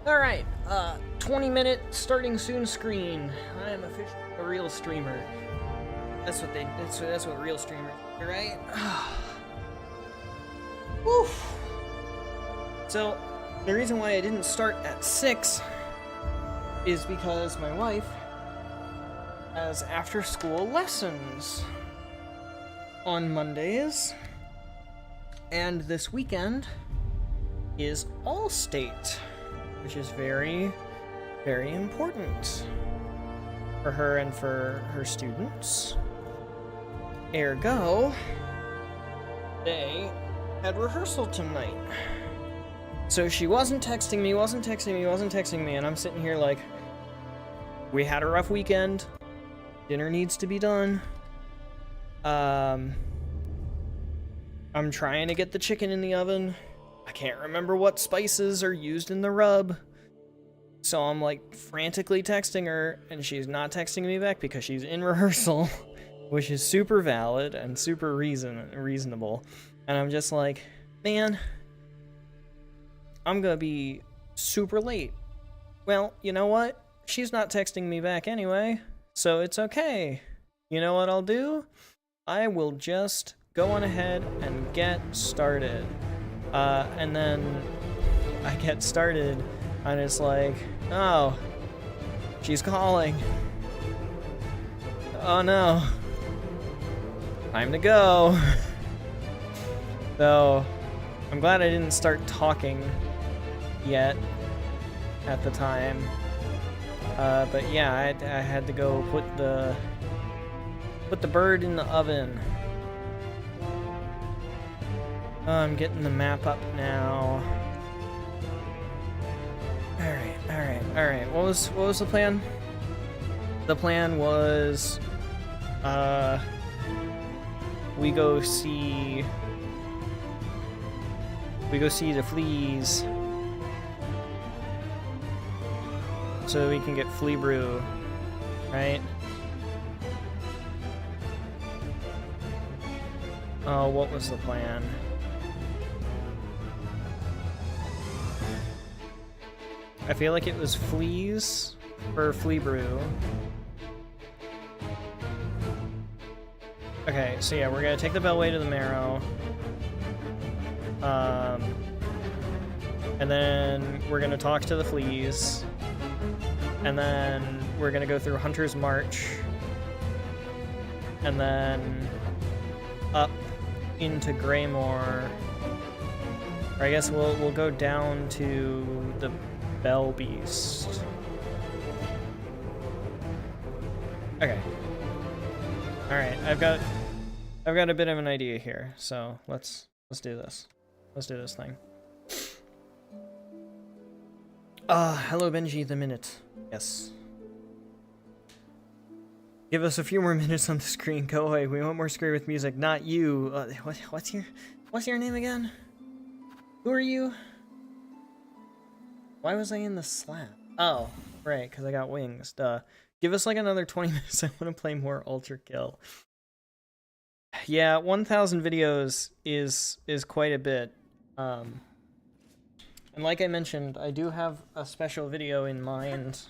Alright, 20-minute starting soon screen. I am officially a real streamer. That's what real streamers do, right? Oof. So, the reason why I didn't start at 6 is because my wife has after-school lessons on Mondays, and this weekend is All-State, which is very, very important for her and for her students. Ergo, they had rehearsal tonight. So she wasn't texting me, and I'm sitting here like, we had a rough weekend. Dinner needs to be done. I'm trying to get the chicken in the oven. I can't remember what spices are used in the rub. So I'm like frantically texting her, and she's not texting me back because she's in rehearsal, which is super valid and super reasonable. And I'm just like, man, I'm gonna be super late. Well, you know what? She's not texting me back anyway, so it's okay. You know what I'll do? I will just go on ahead and get started. And then I get started, and it's like, oh, she's calling. Oh no. Time to go. So, I'm glad I didn't start talking yet at the time. But yeah, I had to go put the bird in the oven. I'm getting the map up now. Alright. What was the plan? The plan was we go see the fleas so we can get flea brew, right? Oh, what was the plan? I feel like it was fleas for flea brew. Okay, so yeah, we're gonna take the Bellway to the Marrow. And then we're gonna talk to the fleas. And then we're gonna go through Hunter's March. And then up into Greymore. Or I guess we'll go down to the Bell Beast. Okay. Alright, I've got a bit of an idea here, so let's do this. Let's do this thing. Hello Benji the Minute. Yes. Give us a few more minutes on the screen. Go away. We want more screen with music, not you. What's your name again? Who are you? Why was I in the slap? Oh, right, because I got wings. Duh. Give us like another 20 minutes. I want to play more Ultra Kill. Yeah, 1,000 videos is quite a bit. And like I mentioned, I do have a special video in mind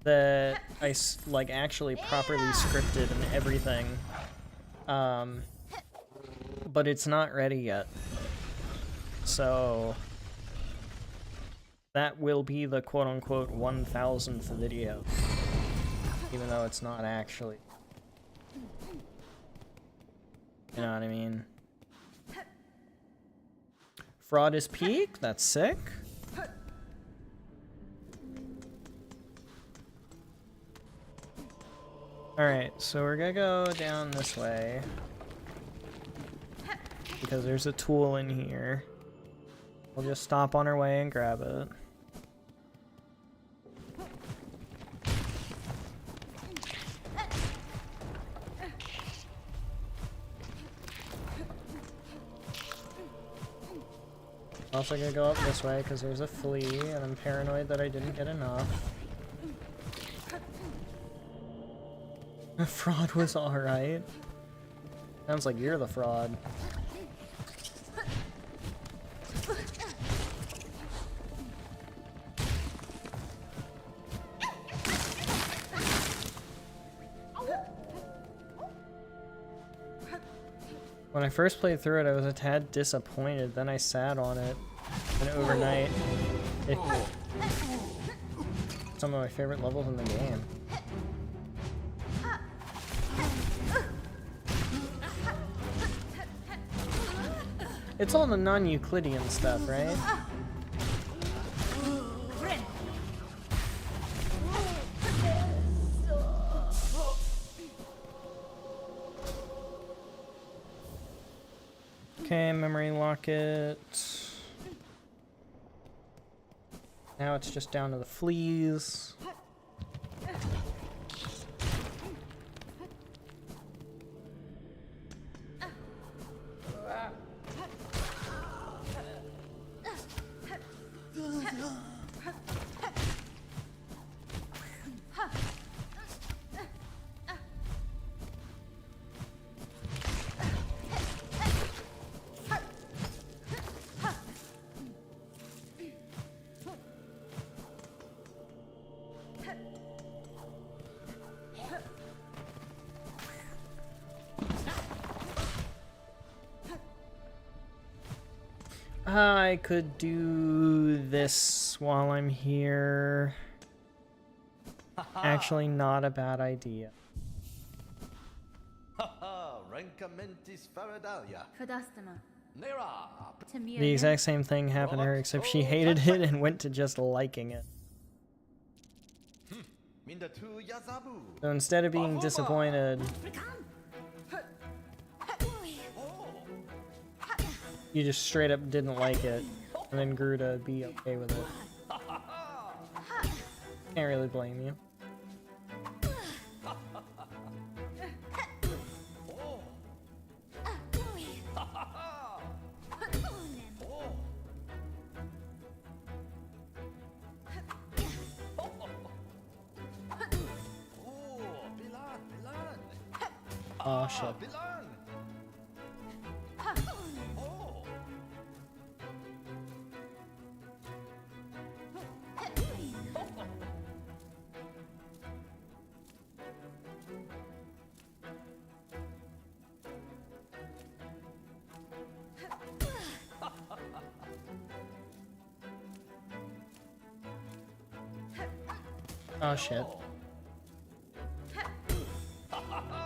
that I like actually properly scripted and everything. But it's not ready yet. So that will be the quote-unquote 1,000th video, even though it's not actually. You know what I mean? Fraud is peak? That's sick. Alright, so we're gonna go down this way. Because there's a tool in here. We'll just stop on our way and grab it. Also gonna go up this way because there's a flea and I'm paranoid that I didn't get enough. The fraud was alright. Sounds like you're the fraud. When I first played through it, I was a tad disappointed. Then I sat on it, and overnight, some of my favorite levels in the game. It's all the non-Euclidean stuff, right? Okay, memory locket. Now it's just down to the fleas. I could do this while I'm here. Actually, not a bad idea. The exact same thing happened to her, except she hated it and went to just liking it. So instead of being disappointed, you just straight up didn't like it, and then grew to be okay with it. Can't really blame you. Oh shit. Oh shit.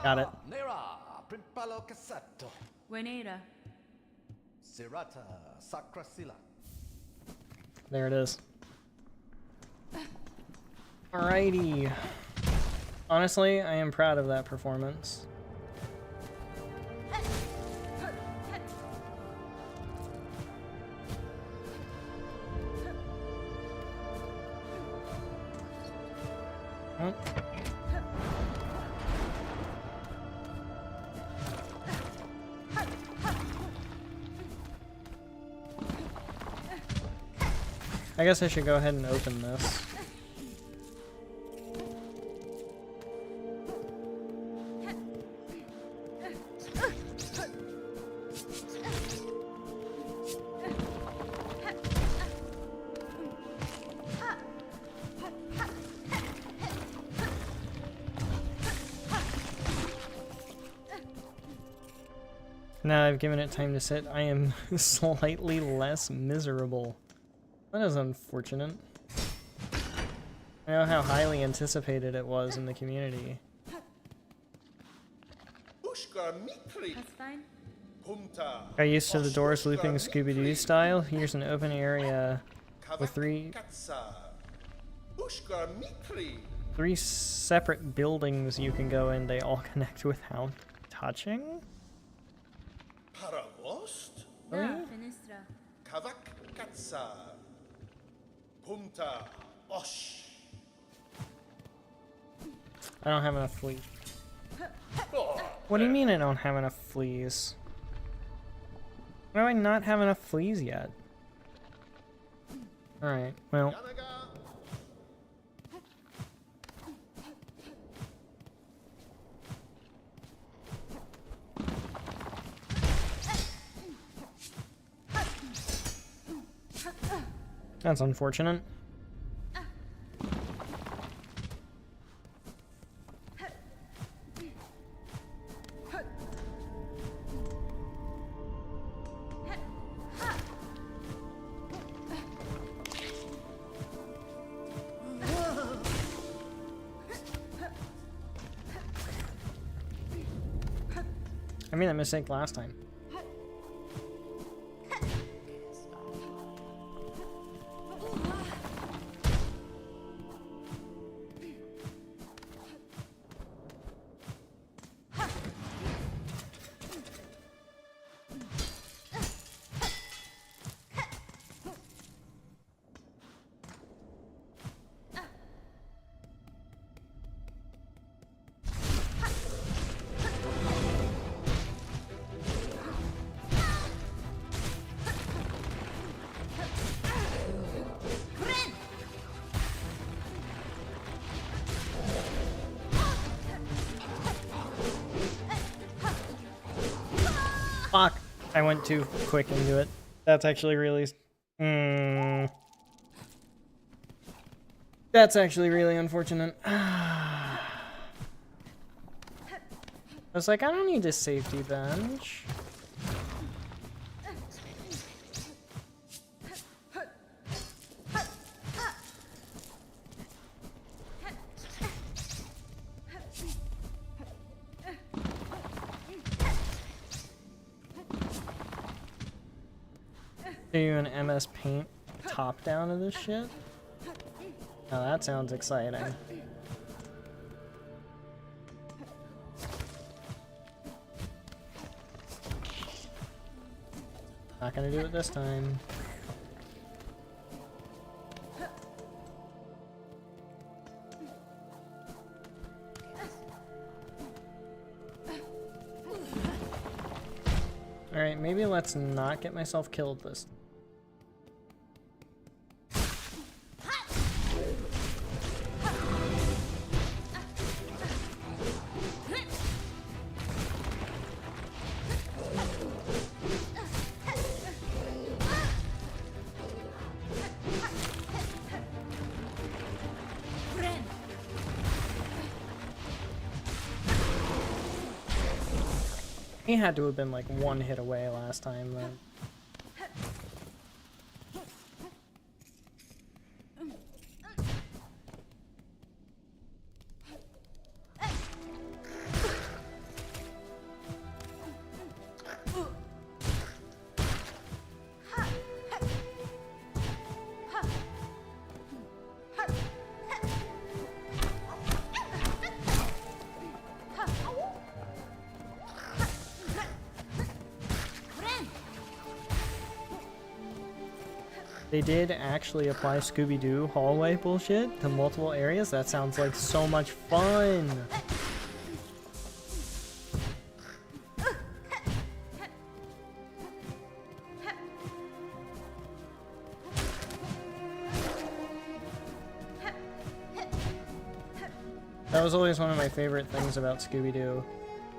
Got it. There it is. Alrighty. Honestly, I am proud of that performance. Oh. I guess I should go ahead and open this. Now I've given it time to sit, I am slightly less miserable. That is unfortunate. I know how highly anticipated it was in the community. Got used to the doors looping Scooby-Doo style. Here's an open area with three separate buildings you can go in. They all connect without touching? Really? I don't have enough fleas. What do you mean I don't have enough fleas? Why do I not have enough fleas yet? Alright, well. That's unfortunate. I made that mistake last time. Fuck! I went too quick into it. That's actually really... That's actually really unfortunate. I was like, I don't need this safety bench. Do you an MS Paint top down of this shit? Oh, that sounds exciting. Not gonna do it this time. Alright, maybe let's not get myself killed this time. He had to have been like one hit away last time then. They did actually apply Scooby-Doo hallway bullshit to multiple areas. That sounds like so much fun. That was always one of my favorite things about Scooby-Doo,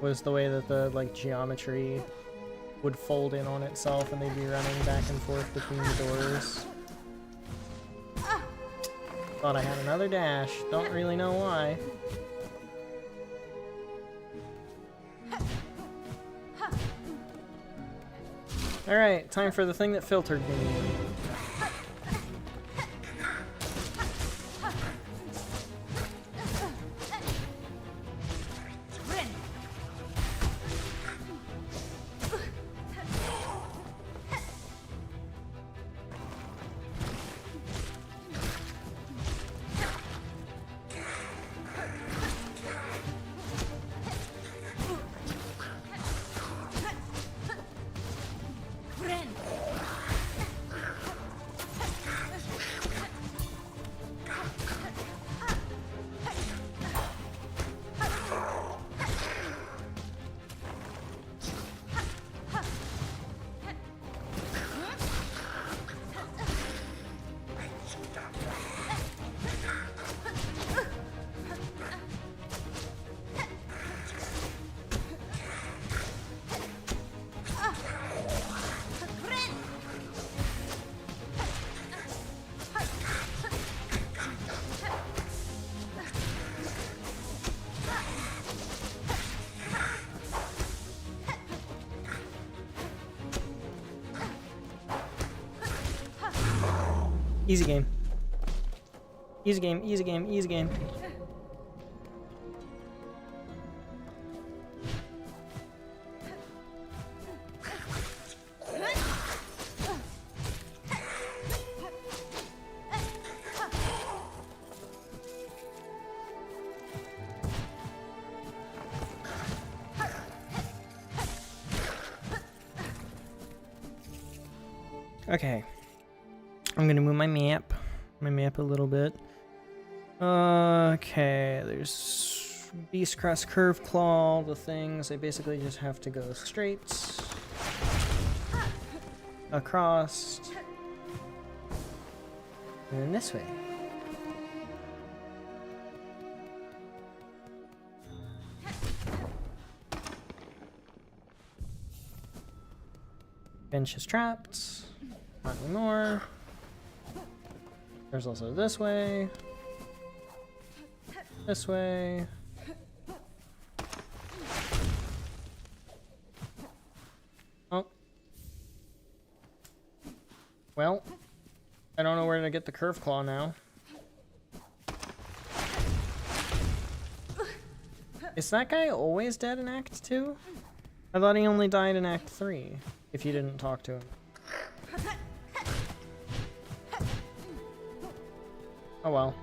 was the way that the like geometry would fold in on itself and they'd be running back and forth between the doors. Thought I had another dash. Don't really know why. Alright, time for the thing that filtered me. Easy game. Easy game, easy game, easy game. Okay. I'm gonna move my map a little bit. Okay, there's Beast Crest, Curve Claw, the things. I basically just have to go straight across and then this way. Bench is trapped. Not anymore. There's also this way. This way. Oh. Well, I don't know where to get the curve claw now. Is that guy always dead in Act 2? I thought he only died in Act 3, if you didn't talk to him. Oh well.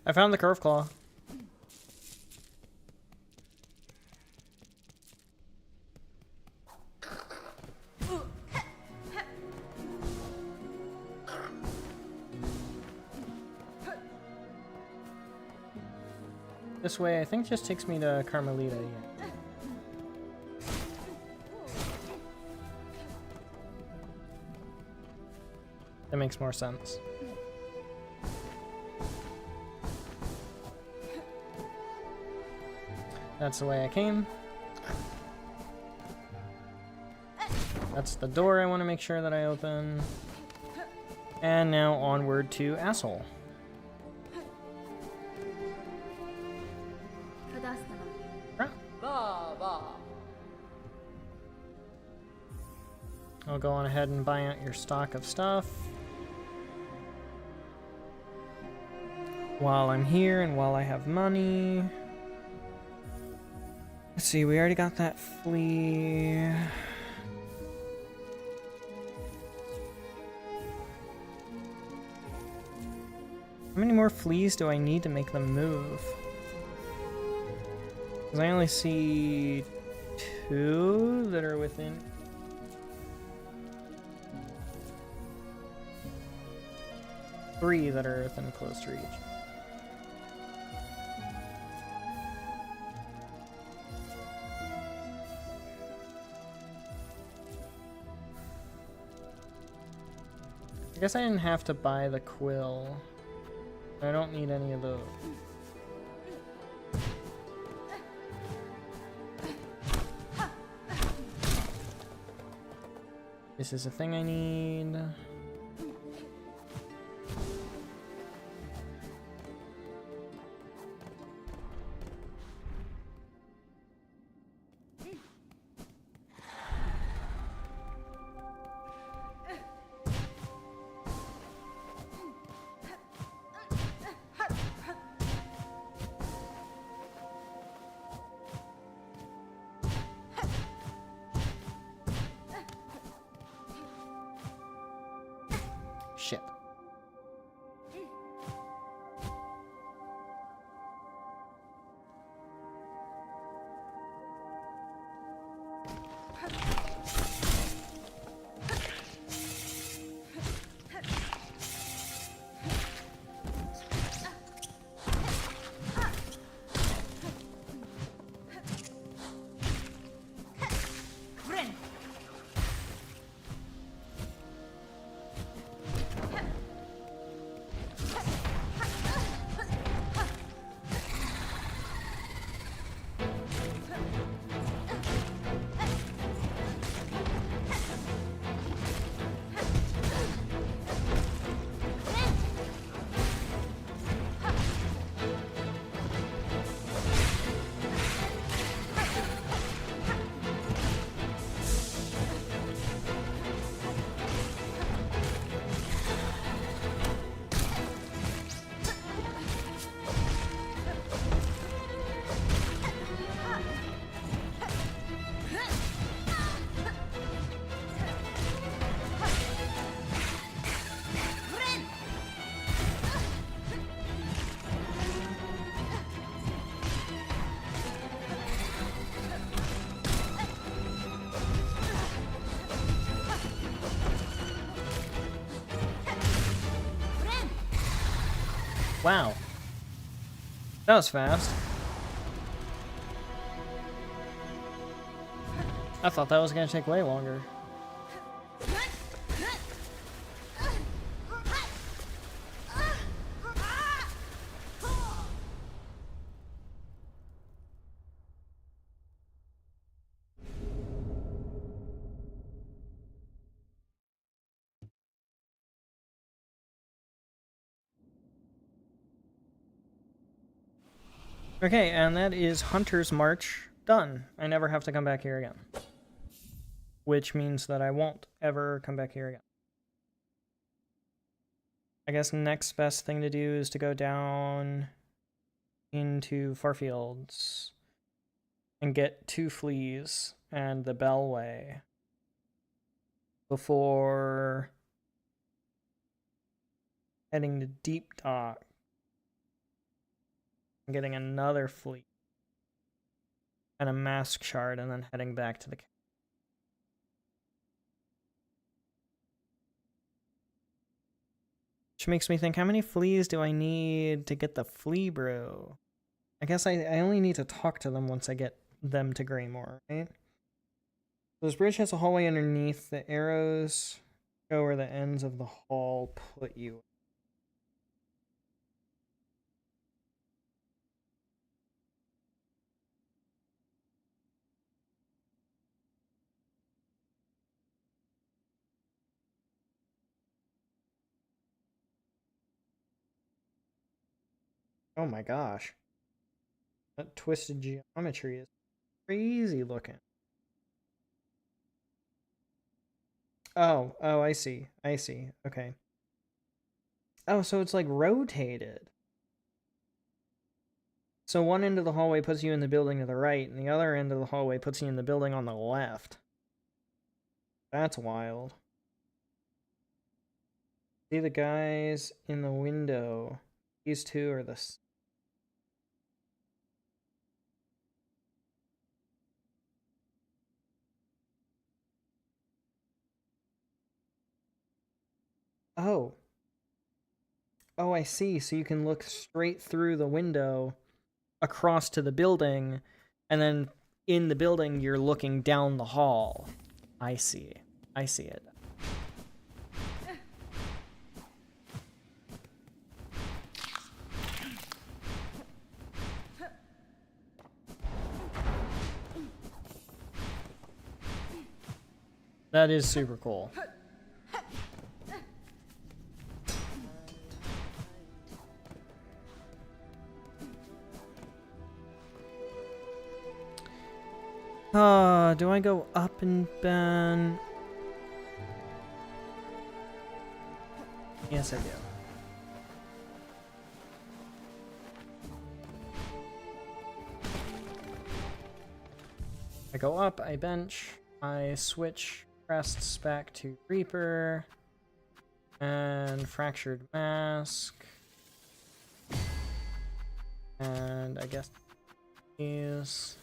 I found the curve claw. This way, I think, just takes me to Carmelita. Yeah. That makes more sense. That's the way I came. That's the door I want to make sure that I open. And now onward to Asshole. I'll go on ahead and buy out your stock of stuff. While I'm here and while I have money. Let's see, we already got that flea. How many more fleas do I need to make them move? Because I only see 2 that are within. Three that are within close reach. I guess I didn't have to buy the quill. I don't need any of those. This is a thing I need. Wow. That was fast. I thought that was gonna take way longer. Okay, and that is Hunter's March done. I never have to come back here again. Which means that I won't ever come back here again. I guess next best thing to do is to go down into Farfields and get 2 fleas and the Bellway before heading to Deep Dock and getting another flea and a mask shard and then heading back to the which makes me think, how many fleas do I need to get the flea brew? I guess I only need to talk to them once I get them to Greymore, right? This bridge has a hallway underneath. The arrows go where the ends of the hall put you. Oh my gosh. That twisted geometry is crazy looking. Oh, I see. I see. Okay. Oh, so it's like rotated. So one end of the hallway puts you in the building to the right, and the other end of the hallway puts you in the building on the left. That's wild. See the guys in the window. These two are the... Oh. Oh, I see. So you can look straight through the window across to the building, and then in the building you're looking down the hall. I see. I see it. That is super cool. Do I go up and down? Yes, I do. I go up, I bench, I switch crests back to Reaper, and Fractured Mask, and I guess is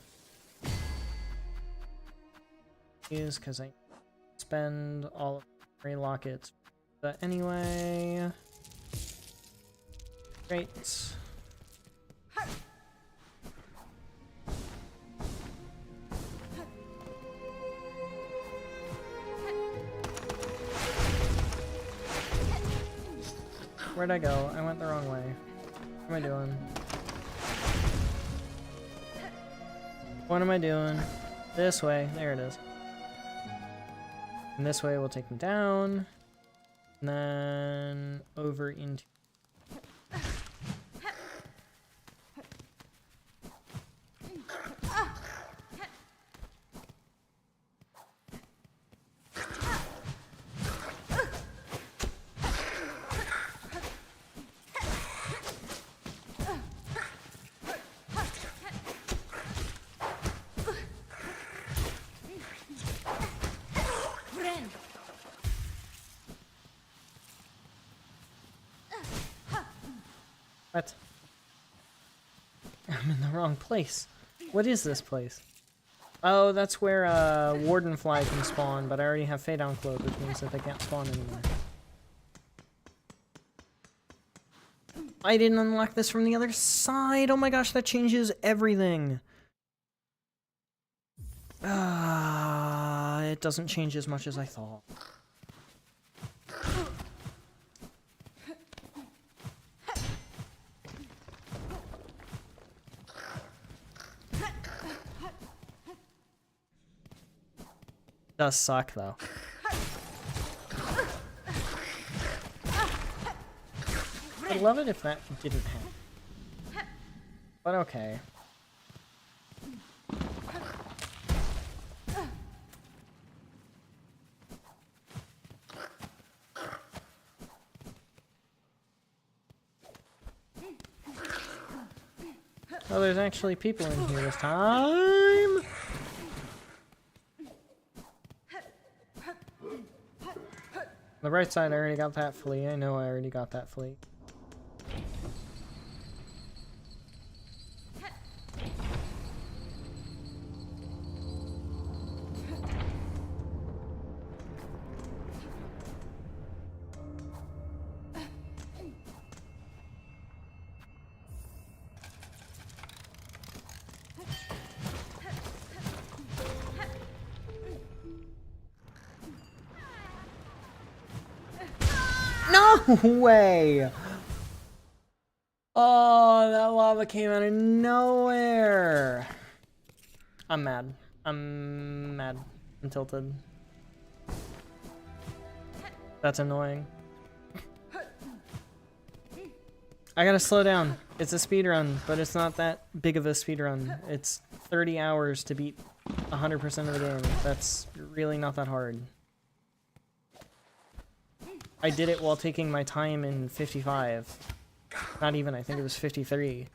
because I spend all of the memory lockets. But anyway, great. Where'd I go? I went the wrong way. What am I doing? What am I doing? This way. There it is. And this way will take me down. And then over into... What? I'm in the wrong place. What is this place? Oh, that's where Wardenfly can spawn, but I already have Fade Down Cloak, which means that they can't spawn anymore. I didn't unlock this from the other side. Oh my gosh, that changes everything. It doesn't change as much as I thought. Does suck though. I'd love it if that didn't happen. But okay. Oh, there's actually people in here this time. The right side, I already got that flea. I know I already got that flea. No way! Oh, that lava came out of nowhere. I'm mad. I'm mad. I'm tilted. That's annoying. I gotta slow down. It's a speed run, but it's not that big of a speed run. It's 30 hours to beat 100% of the game. That's really not that hard. I did it while taking my time in 55. Not even, I think it was 53.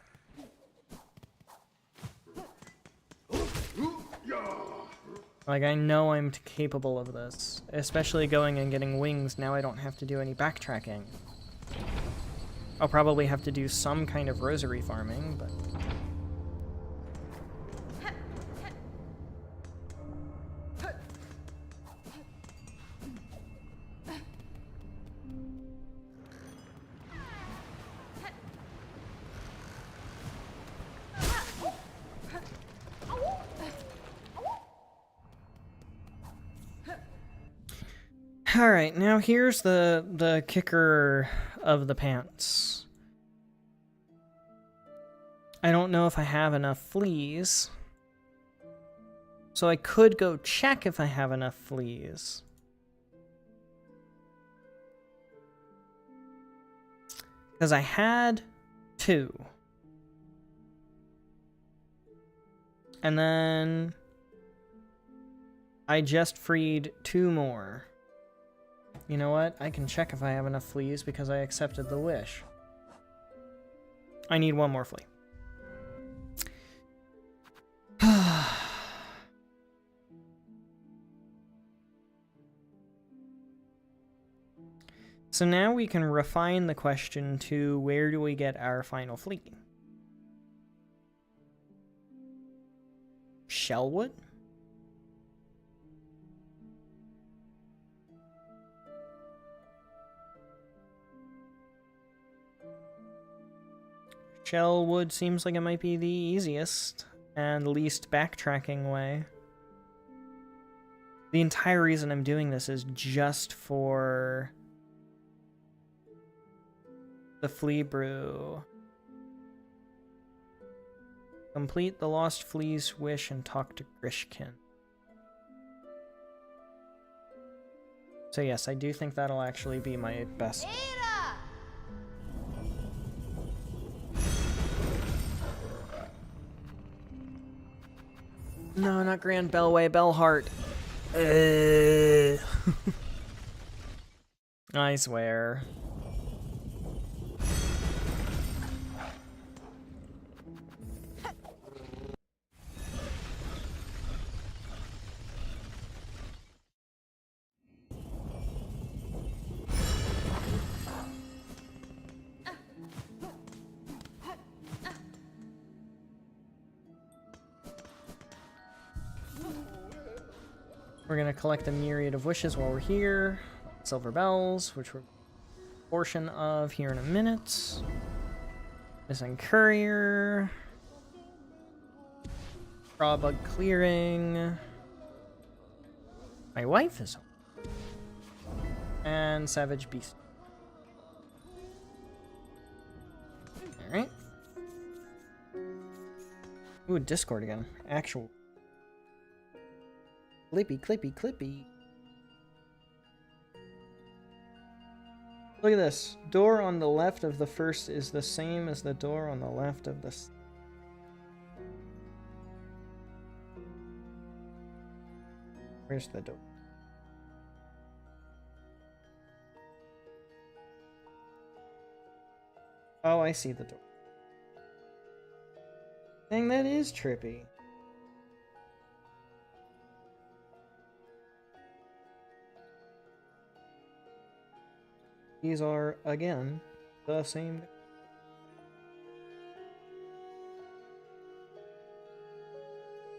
Like, I know I'm capable of this. Especially going and getting wings, now I don't have to do any backtracking. I'll probably have to do some kind of rosary farming, but... Alright, now here's the kicker of the pants. I don't know if I have enough fleas. So I could go check if I have enough fleas. Because I had 2. And then I just freed 2 more. You know what? I can check if I have enough fleas because I accepted the wish. I need 1 more flea. So now we can refine the question to where do we get our final flea? Shellwood? Shellwood seems like it might be the easiest and least backtracking way. The entire reason I'm doing this is just for the flea brew. Complete the Lost Flea's wish and talk to Grishkin. So yes, I do think that'll actually be my best. No, not Grand Bellway, Bellheart. I swear. We're gonna collect a myriad of wishes while we're here. Silver bells, which we're a portion of here in a minute. Missing courier. Raw bug clearing. My wife is home. And savage beast. Alright. Ooh, Discord again. Actual. Clippy, clippy, clippy. Look at this. Door on the left of the first is the same as the door on the left of the... Where's the door? Oh, I see the door. Dang, that is trippy. These are, again, the same.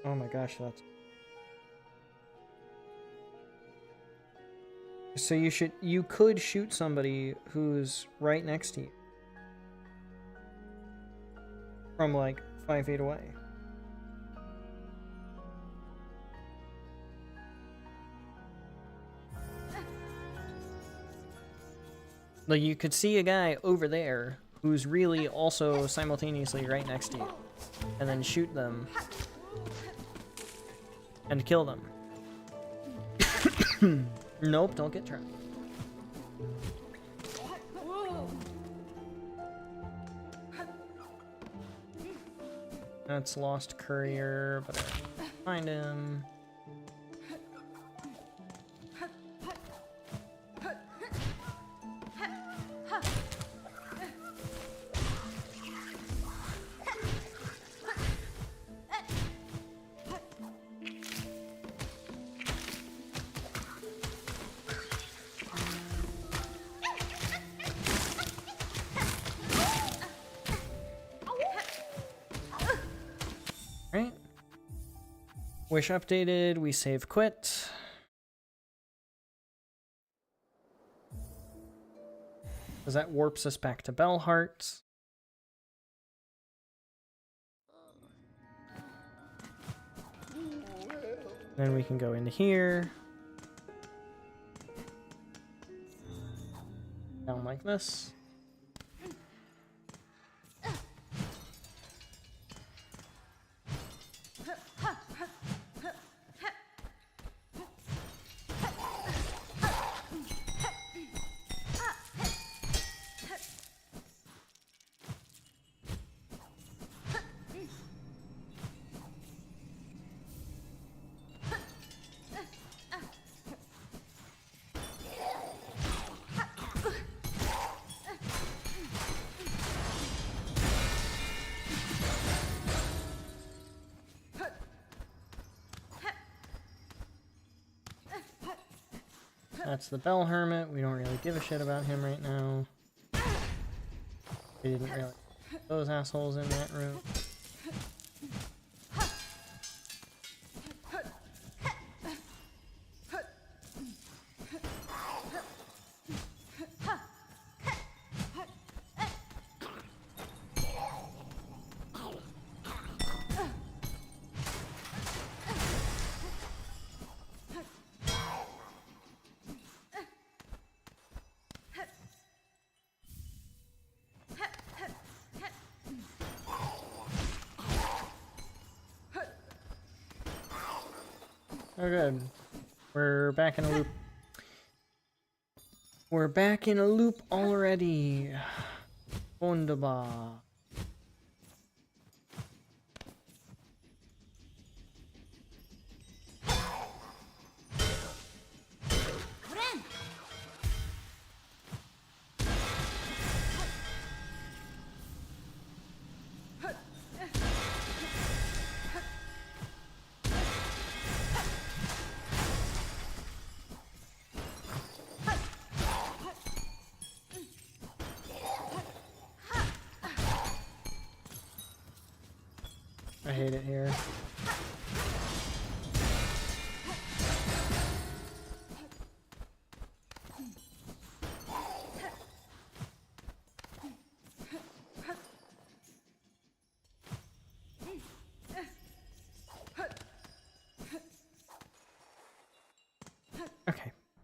Oh my gosh, that's... So you could shoot somebody who's right next to you. From like 5 feet away. Like, you could see a guy over there who's really also simultaneously right next to you, and then shoot them and kill them. Nope, don't get trapped. That's lost courier, but I find him. Right. Wish updated, we save quit. Because that warps us back to Bellheart. Then we can go into here. Down like this. That's the Bell Hermit. We don't really give a shit about him right now. We didn't really put those assholes in that room. Oh good. We're back in a loop. We're back in a loop already. Wunderbar. I hate it here.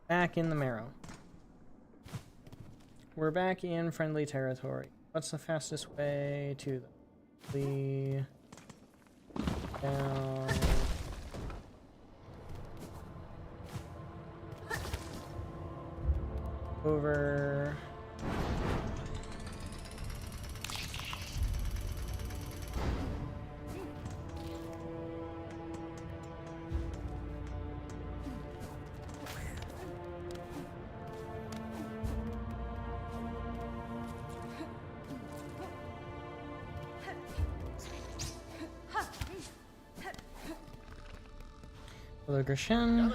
Back in the marrow. We're back in friendly territory. What's the fastest way to the down? Over. Hello, Grishen.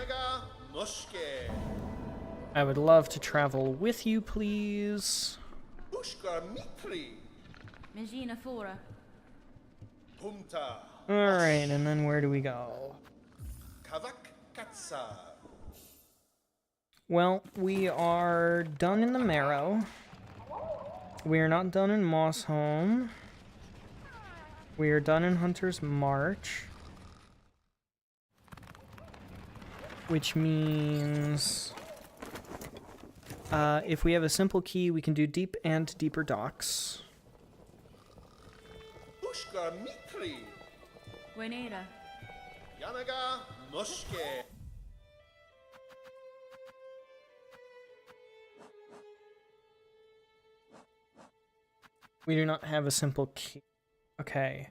I would love to travel with you, please. Alright, and then where do we go? Well, we are done in the Marrow. We are not done in Mossholm. We are done in Hunter's March. Which means... if we have a simple key, we can do deep and deeper docks. We do not have a simple key. Okay.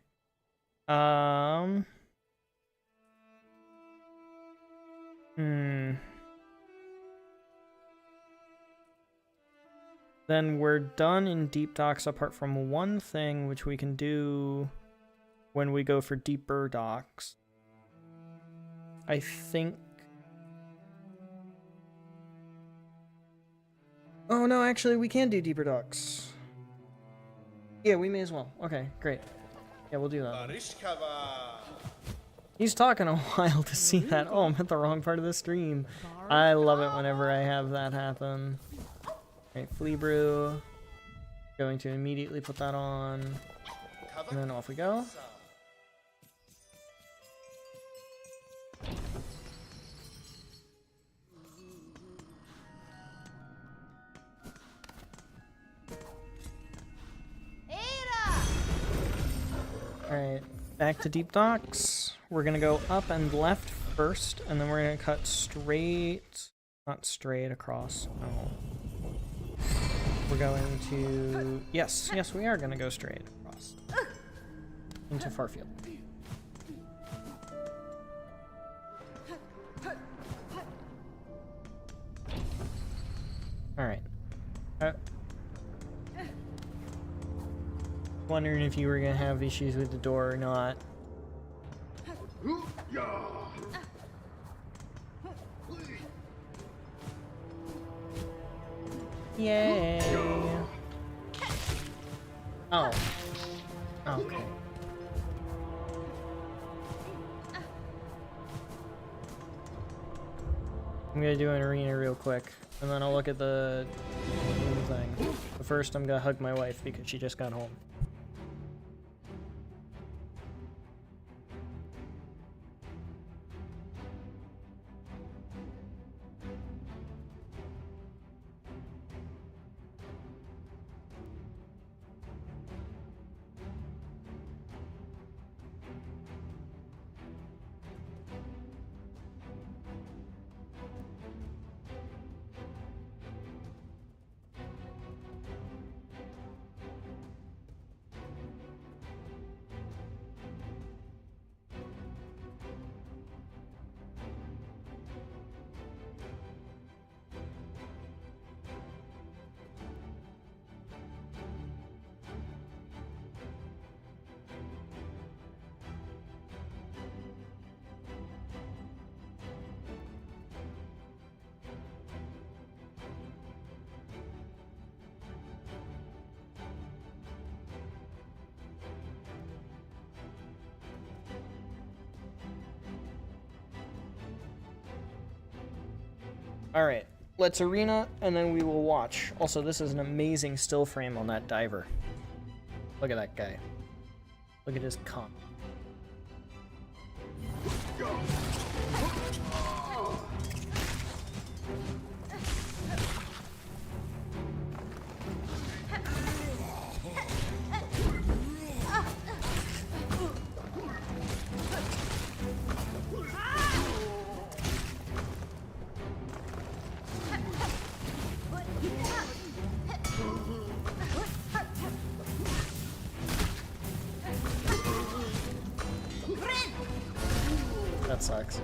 Then we're done in deep docks apart from one thing, which we can do when we go for deeper docks. I think... Oh no, actually we can do deeper docks. Yeah, we may as well. Okay, great. Yeah, we'll do that. He's talking a while to see that. Oh, I'm at the wrong part of the stream. I love it whenever I have that happen. Alright, Flea Brew. Going to immediately put that on. And then off we go. Alright, back to deep docks. We're gonna go up and left first, and then we're gonna cut straight, not straight across, no. We're going to, yes, we are gonna go straight across into Farfield. Alright. Wondering if you were gonna have issues with the door or not. Yay! Oh. Okay. I'm gonna do an arena real quick, and then I'll look at the thing. But first, I'm gonna hug my wife because she just got home. Alright, let's arena, and then we will watch. Also, this is an amazing still frame on that diver. Look at that guy. Look at his comp. that sucks.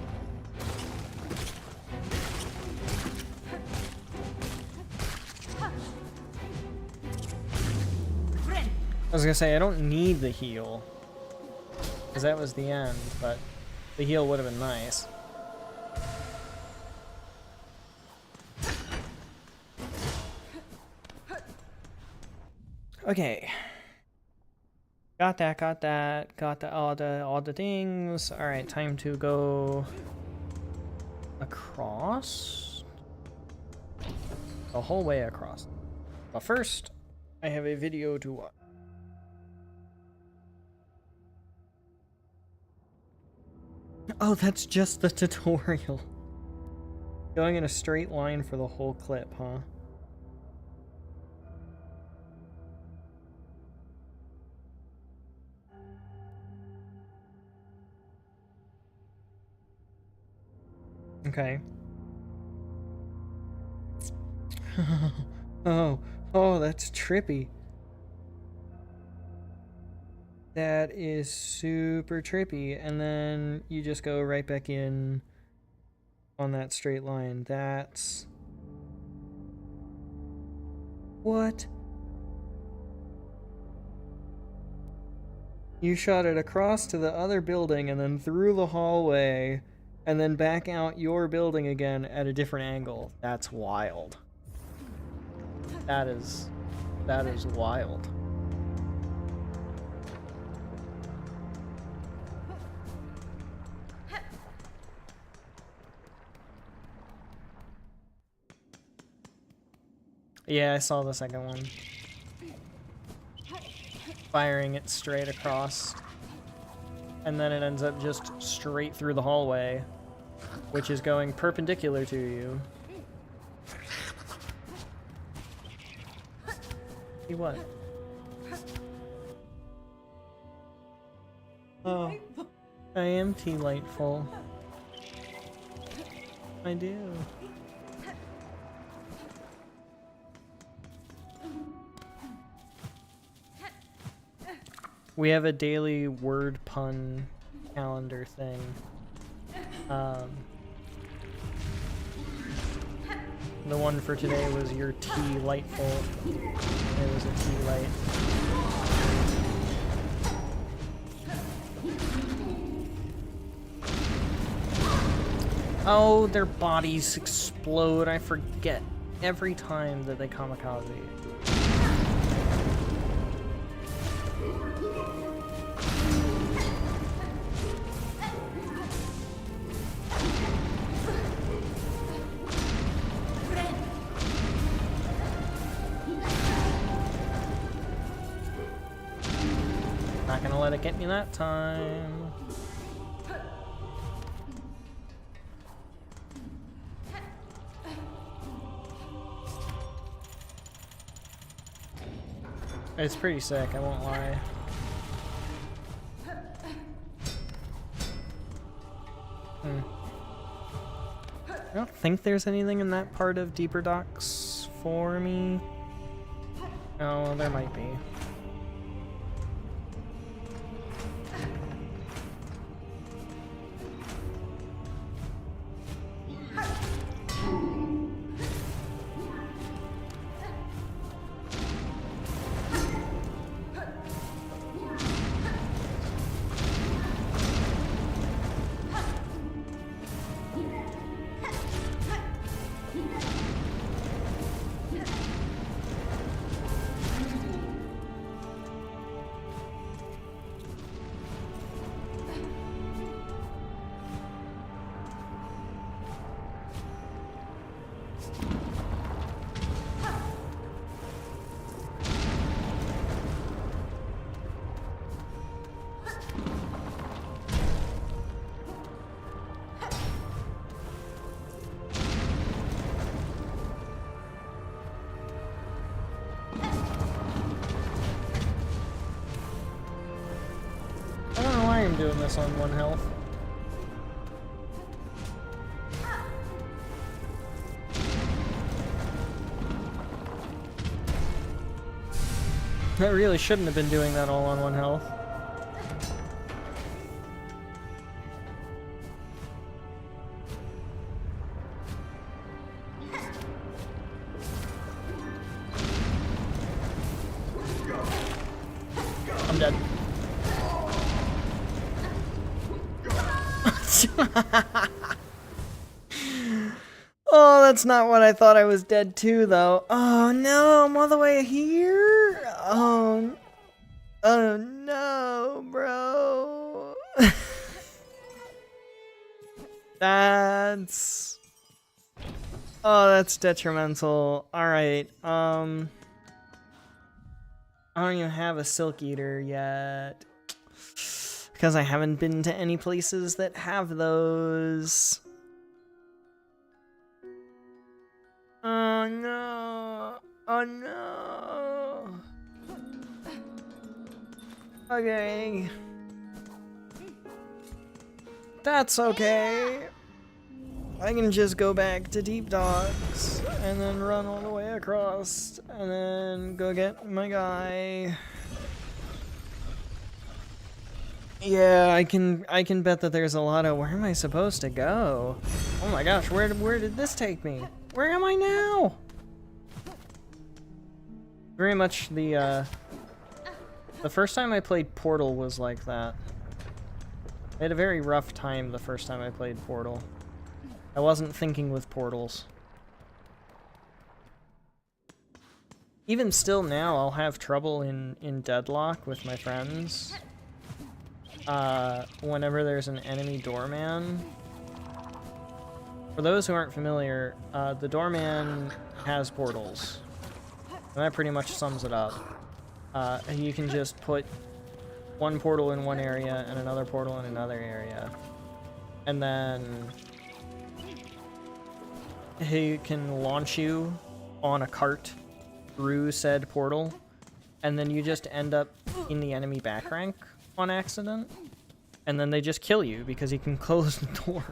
I was gonna say, I don't need the heal, because that was the end, but the heal would have been nice. Okay. Got all the things. Alright, time to go across. The whole way across. But first, I have a video to watch. Oh, that's just the tutorial. Going in a straight line for the whole clip, huh? Okay. Oh, that's trippy. That is super trippy. And then you just go right back in on that straight line. That's... What? You shot it across to the other building and then through the hallway and then back out your building again at a different angle. That's wild. That is wild. Yeah, I saw the second one. Firing it straight across. And then it ends up just straight through the hallway, which is going perpendicular to you. See what? Oh, I am delightful. I do. We have a daily word pun calendar thing. The one for today was your tea lightful. It was a tea light. Oh, their bodies explode. I forget every time that they kamikaze. Not gonna let it get me that time. It's pretty sick, I won't lie. I don't think there's anything in that part of Deeper Docks for me. Oh, there might be. I'm doing this on 1 health. I really shouldn't have been doing that all on 1 health. I'm dead. Oh, that's not what I thought I was dead to, though. Oh no, I'm all the way here? Oh no, bro. That's... Oh, that's detrimental. Alright, I don't even have a Silk Eater yet. Because I haven't been to any places that have those. Oh no. Oh no. Okay. That's okay. I can just go back to Deep Docks and then run all the way across and then go get my guy. Yeah, I can bet that there's a lot of... Where am I supposed to go? Oh my gosh, where did this take me? Where am I now? Very much the first time I played Portal was like that. I had a very rough time the first time I played Portal. I wasn't thinking with portals. Even still now, I'll have trouble in Deadlock with my friends. Whenever there's an enemy doorman. For those who aren't familiar, the doorman has portals. And that pretty much sums it up. You can just put one portal in one area and another portal in another area. And then he can launch you on a cart through said portal. And then you just end up in the enemy back rank on accident. And then they just kill you because he can close the door.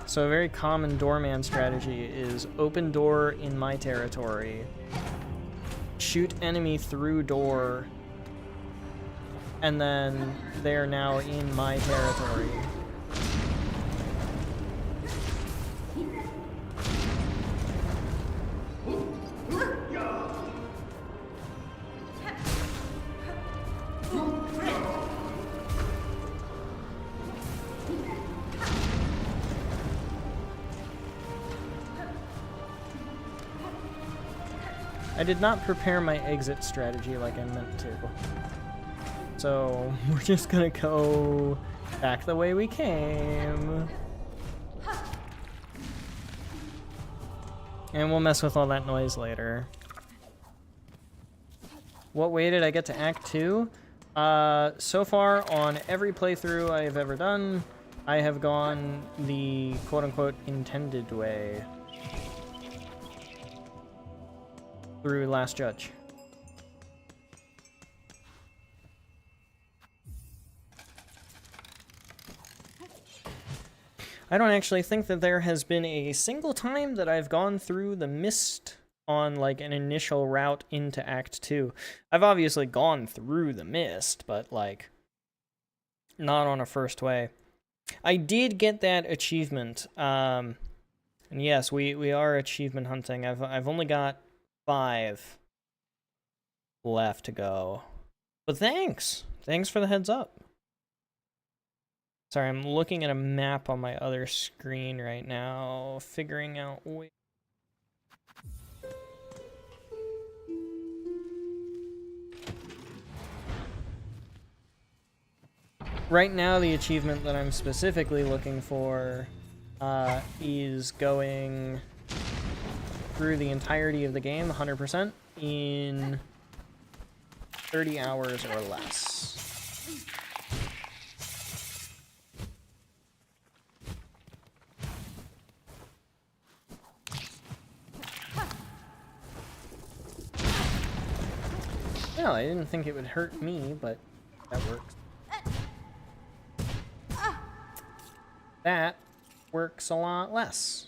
So a very common doorman strategy is open door in my territory, shoot enemy through door, and then they're now in my territory. I did not prepare my exit strategy like I meant to. So, we're just gonna go back the way we came. And we'll mess with all that noise later. What way did I get to Act 2? So far, on every playthrough I have ever done, I have gone the quote-unquote intended way. Through Last Judge. I don't actually think that there has been a single time that I've gone through the mist on like an initial route into Act 2. I've obviously gone through the mist, but like not on a first way. I did get that achievement. And yes, we are achievement hunting. I've only got 5 left to go. But thanks! Thanks for the heads up. Sorry, I'm looking at a map on my other screen right now, figuring out where... Right now, the achievement that I'm specifically looking for is going through the entirety of the game, 100%, in 30 hours or less. No, I didn't think it would hurt me, but that works. That works a lot less.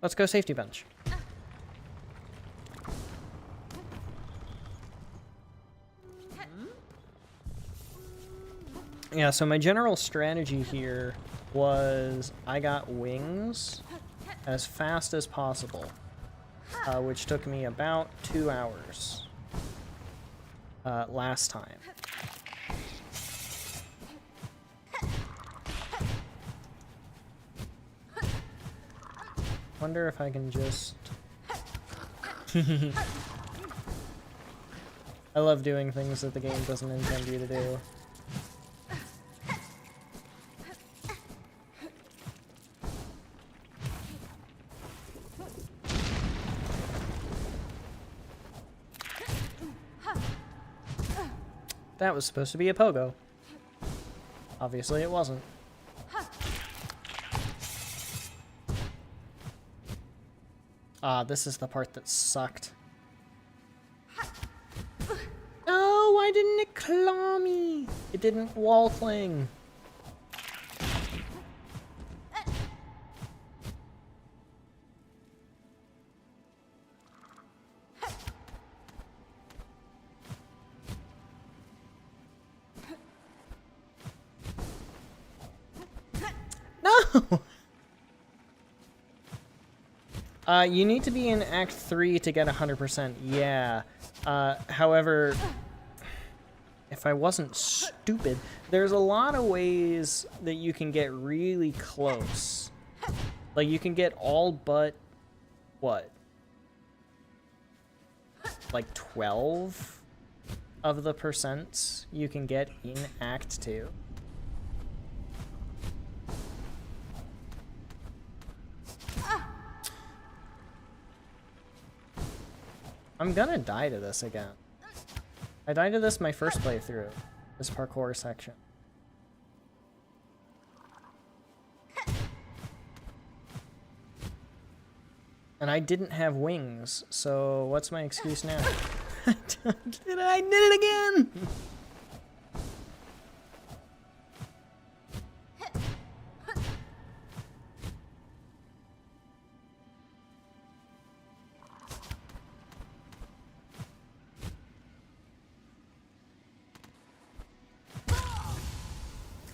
Let's go safety bench. Yeah, so my general strategy here was I got wings as fast as possible, which took me about 2 hours. last time. Wonder if I can just... I love doing things that the game doesn't intend you to do. That was supposed to be a pogo. Obviously it wasn't. Ah, this is the part that sucked. No, why didn't it claw me? It didn't wall cling. No! You need to be in Act 3 to get 100%, yeah. However, if I wasn't stupid, there's a lot of ways that you can get really close. Like, you can get all but, what? Like 12 of the percents you can get in Act 2. I'm gonna die to this again. I died to this my first playthrough, this parkour section. And I didn't have wings, so what's my excuse now? I did it again!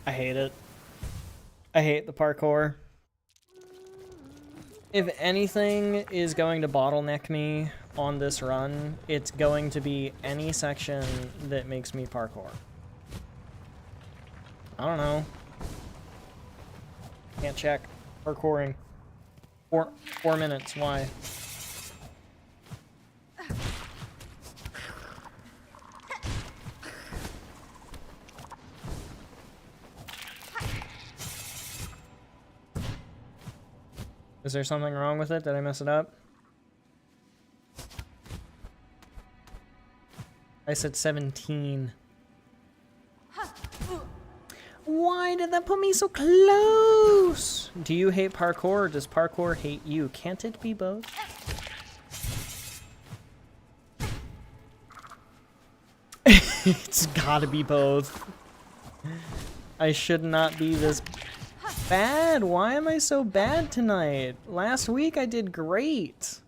I hate it. I hate the parkour. If anything is going to bottleneck me on this run, it's going to be any section that makes me parkour. I don't know. Can't check. Parkouring. 4 minutes, why? Is there something wrong with it? Did I mess it up? I said 17. Why did that put me so close? Do you hate parkour or does parkour hate you? Can't it be both? It's gotta be both. I should not be this bad. Why am I so bad tonight? Last week I did great.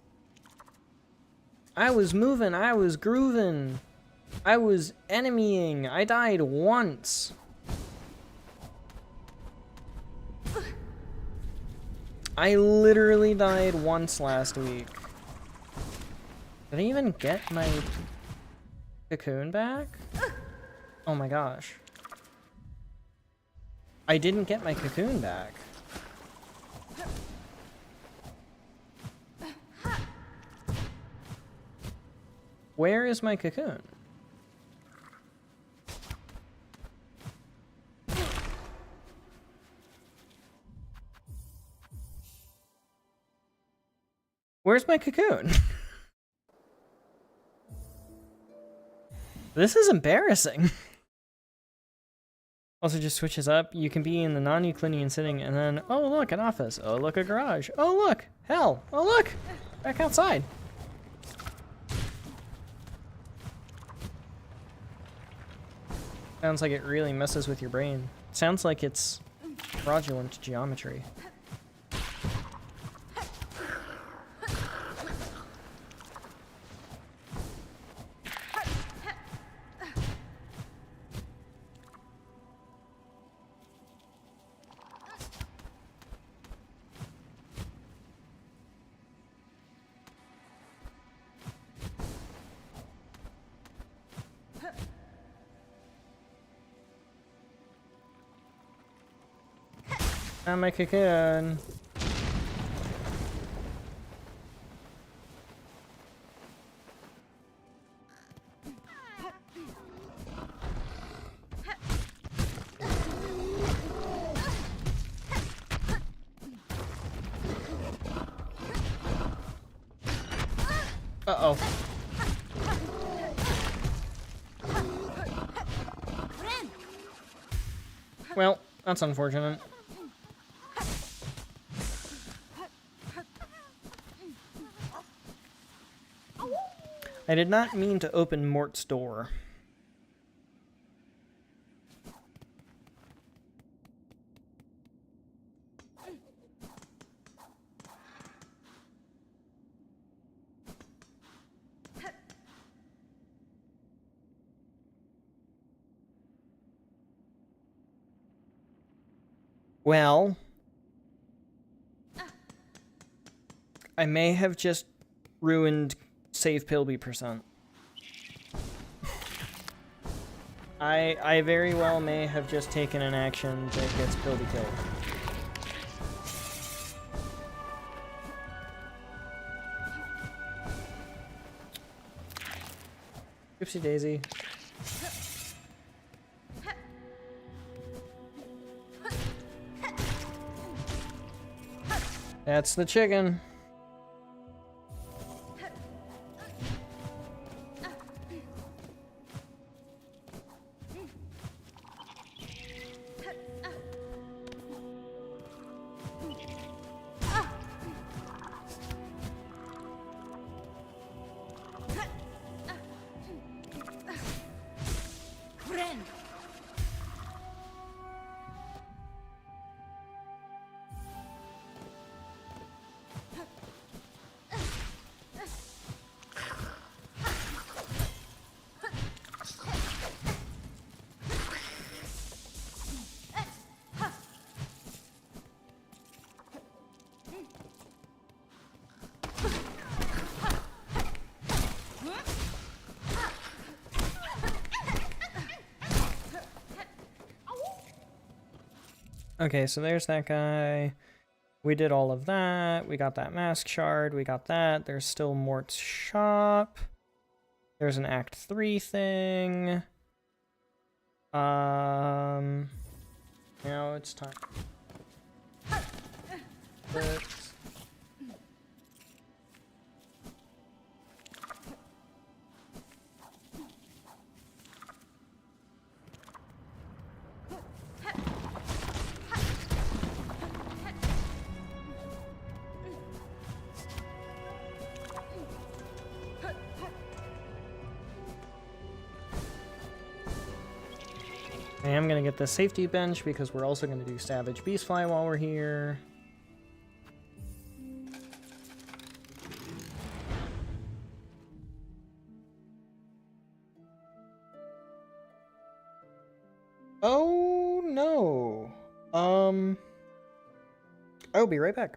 I was moving, I was grooving. I was enemying. I died once. I literally died once last week. Did I even get my cocoon back? Oh my gosh. I didn't get my cocoon back. Where is my cocoon? Where's my cocoon? This is embarrassing. Also just switches up. You can be in the non-Euclidean sitting and then, oh look, an office. Oh look, a garage. Oh look, hell. Oh look, back outside. Sounds like it really messes with your brain. Sounds like it's fraudulent geometry. I'm a cocoon. Uh-oh. Well, that's unfortunate. I did not mean to open Mort's door. Well, I may have just ruined save Pilby %. I very well may have just taken an action that gets Pilby killed. Oopsie daisy. That's the chicken. Okay, so there's that guy. We did all of that. We got that mask shard. We got that. There's still Mort's shop. There's an Act 3 thing. Now it's time. I am going to get the safety bench because we're also going to do Savage Beastfly while we're here. Oh, no. I'll be right back.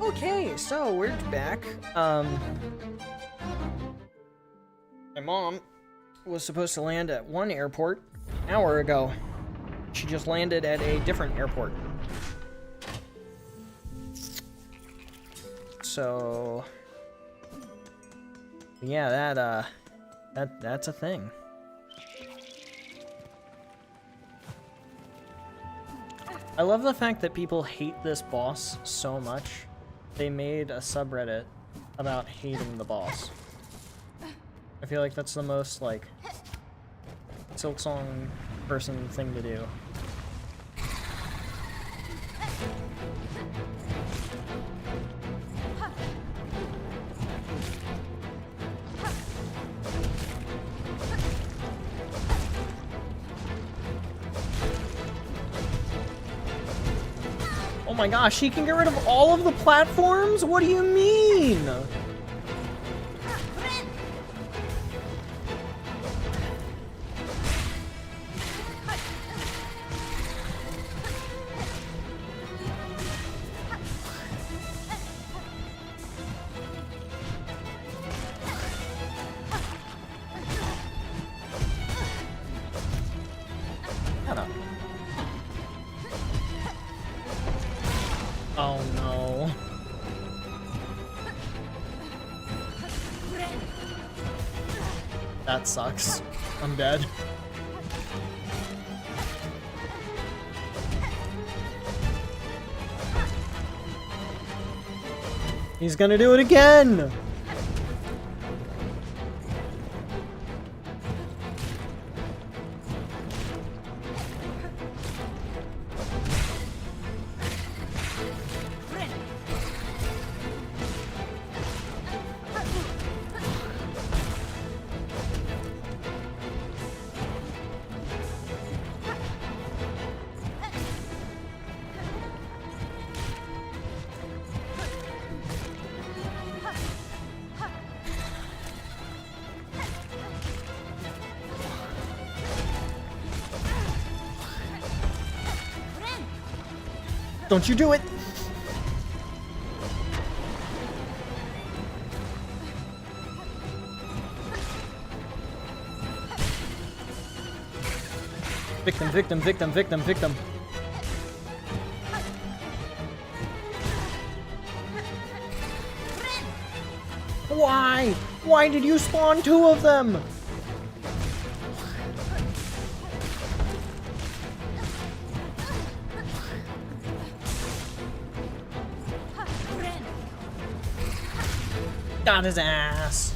Okay, so we're back. My mom was supposed to land at one airport an hour ago. She just landed at a different airport. So yeah, that's a thing. I love the fact that people hate this boss so much. They made a subreddit about hating the boss. I feel like that's the most, like, Silksong person thing to do. Oh my gosh, he can get rid of all of the platforms? What do you mean? Shut up. Oh no. That sucks. I'm dead. He's gonna do it again! Don't you do it! Victim, victim, victim, victim, victim. Why? Why did you spawn two of them? Got his ass.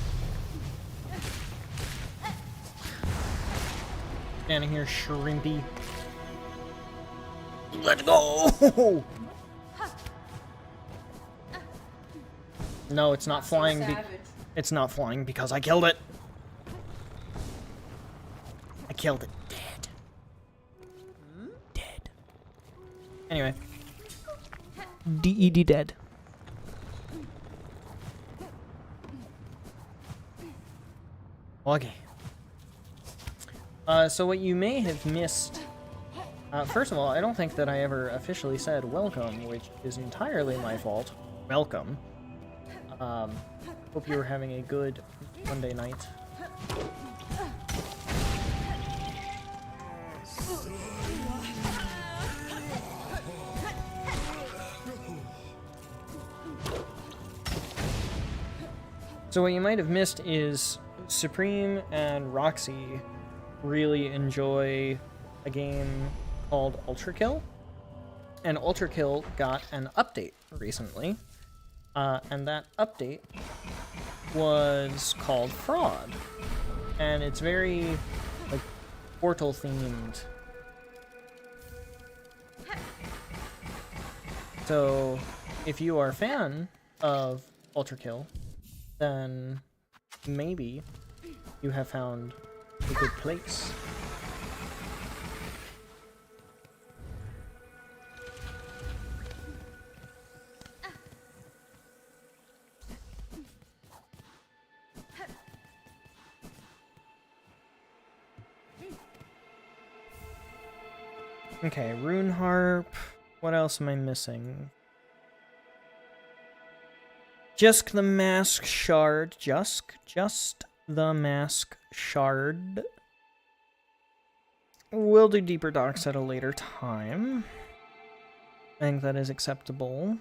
Standing here, shrimpy. Let's go! No, it's not flying. It's not flying because I killed it. I killed it. Dead. Dead. Anyway. DED dead. Okay. So what you may have missed... first of all, I don't think that I ever officially said welcome, which is entirely my fault. Welcome. Hope you were having a good Monday night. So what you might have missed is Supreme and Roxy really enjoy a game called Ultra Kill, and Ultra Kill got an update recently, and that update was called Fraud, and it's very like Portal themed. So if you are a fan of Ultra Kill, then maybe you have found a good place. Okay, rune harp. What else am I missing? Just the mask shard. Just the mask shard. We'll do deeper docks at a later time. I think that is acceptable.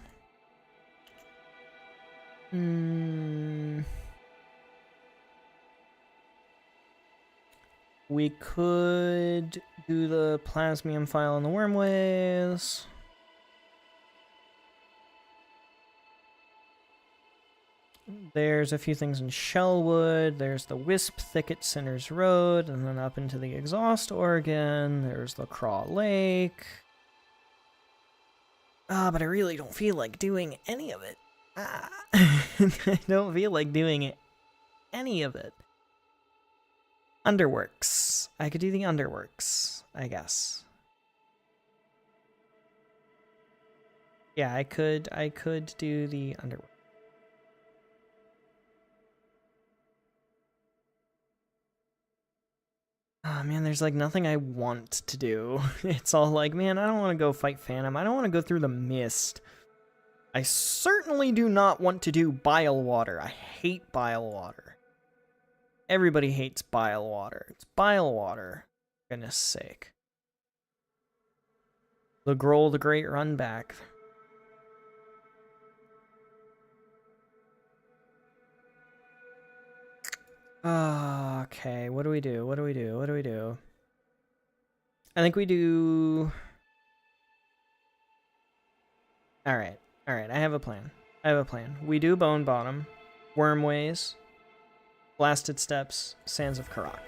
We could do the plasmium file in the wormways. There's a few things in Shellwood. There's the Wisp Thicket Sinners Road, and then up into the Exhaust Organ. There's the Craw Lake. But I really don't feel like doing any of it. I don't feel like doing any of it. Underworks. I could do the Underworks, I guess. Yeah, I could do the Underworks. Oh man, there's like nothing I want to do. It's all like, man, I don't want to go fight Phantom. I don't want to go through the mist. I certainly do not want to do Bile Water. I hate Bile Water. Everybody hates Bile Water. It's Bile Water. For goodness sake. The Grohl the Great Run Back. Okay, what do we do? What do we do? What do we do? I think we do... Alright, I have a plan. We do Bone Bottom, Wormways, Blasted Steps, Sands of Karak.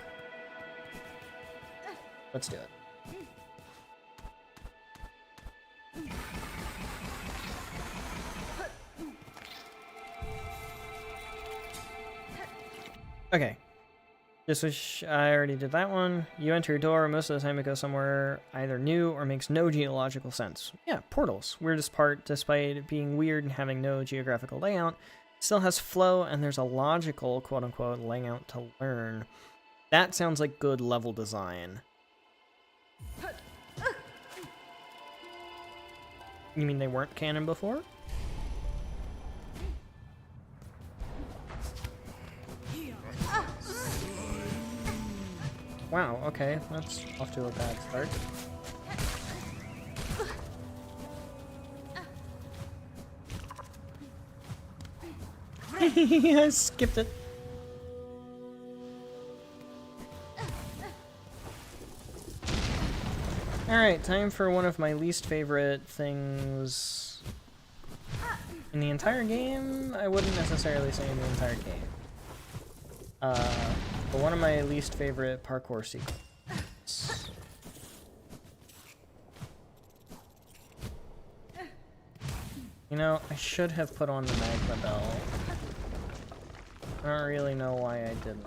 Let's do it. Okay. This was... I already did that one. You enter your door, most of the time it goes somewhere either new or makes no geological sense. Yeah, portals. Weirdest part, despite it being weird and having no geographical layout, still has flow and there's a logical, quote-unquote, layout to learn. That sounds like good level design. You mean they weren't canon before? Wow, okay, that's off to a bad start. I skipped it. Alright, time for one of my least favorite things in the entire game. I wouldn't necessarily say in the entire game. But one of my least favorite parkour sequences. You know, I should have put on the Magma Bell. I don't really know why I didn't.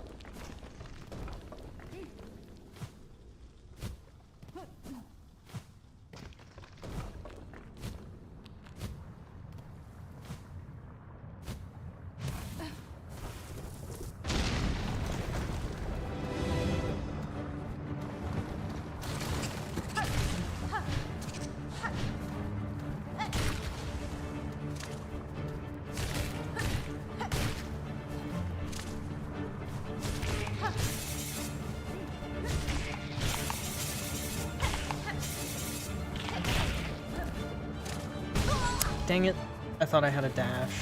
Dang it, I thought I had a dash.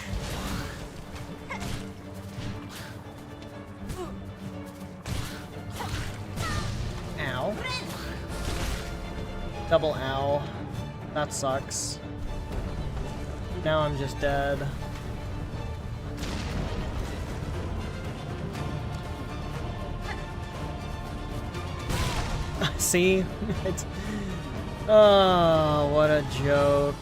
Ow. Double ow. That sucks. Now I'm just dead. See? It's... Oh, what a joke.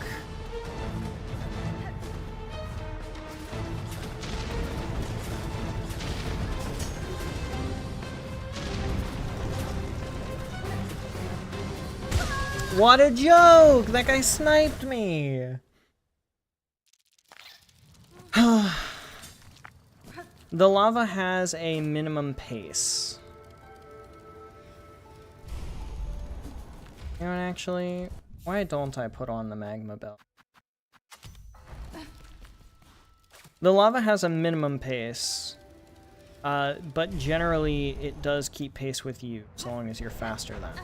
What a joke! That guy sniped me! The lava has a minimum pace. You know what, actually, why don't I put on the magma belt? The lava has a minimum pace, but generally it does keep pace with you, so long as you're faster than it.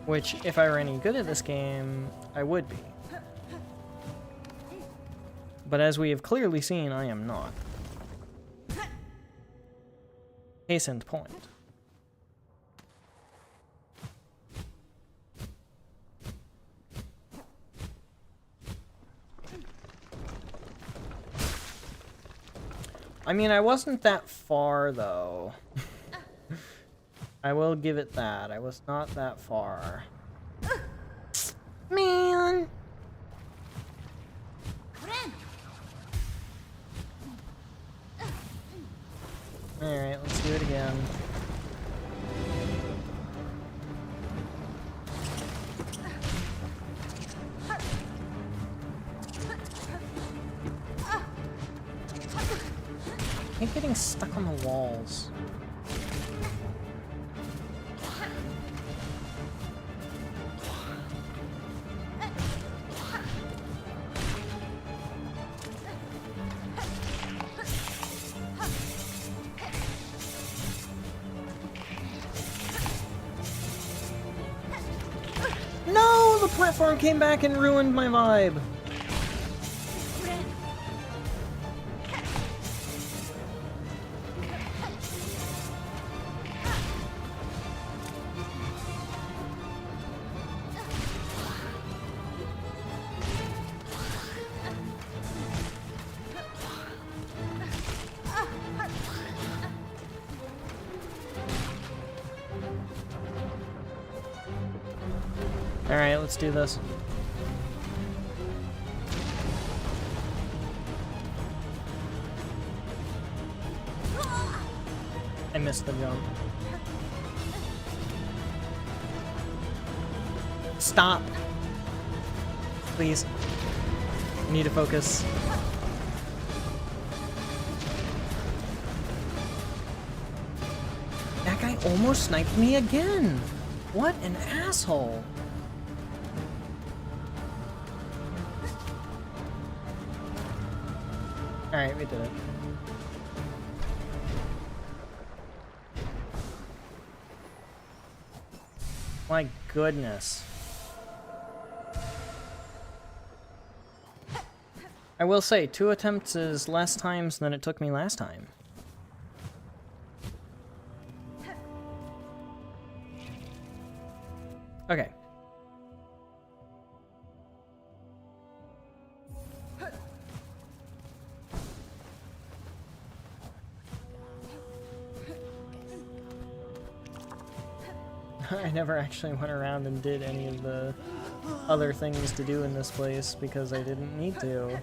Which, if I were any good at this game, I would be. But as we have clearly seen, I am not. Case in point. I mean, I wasn't that far, though. I will give it that. I was not that far. Man! Alright, let's do it again. I hate getting stuck on the walls. No! The platform came back and ruined my vibe! Alright, let's do this. I missed the jump. Stop! Please. I need to focus. That guy almost sniped me again! What an asshole! Alright, we did it. My goodness. I will say, 2 attempts is less times than it took me last time. Okay. I never actually went around and did any of the other things to do in this place because I didn't need to.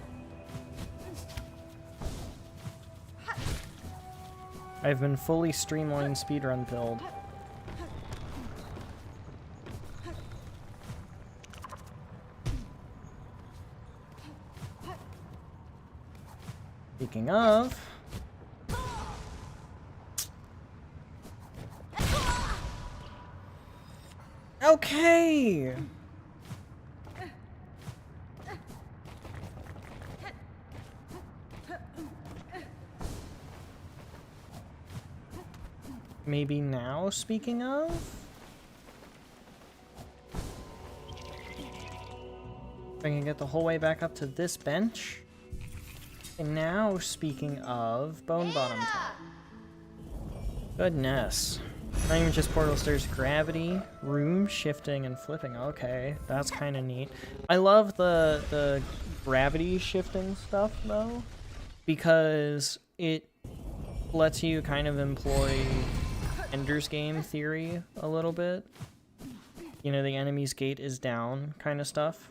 I've been fully streamlined speedrun pilled. Speaking of... Okay! Maybe now, speaking of? If I can get the whole way back up to this bench. And now, speaking of, Bone Bottom Top. Goodness. Not even just portal stairs, gravity, room, shifting, and flipping. Okay, that's kind of neat. I love the gravity shifting stuff, though, because it lets you kind of employ Ender's Game theory a little bit. You know, the enemy's gate is down kind of stuff.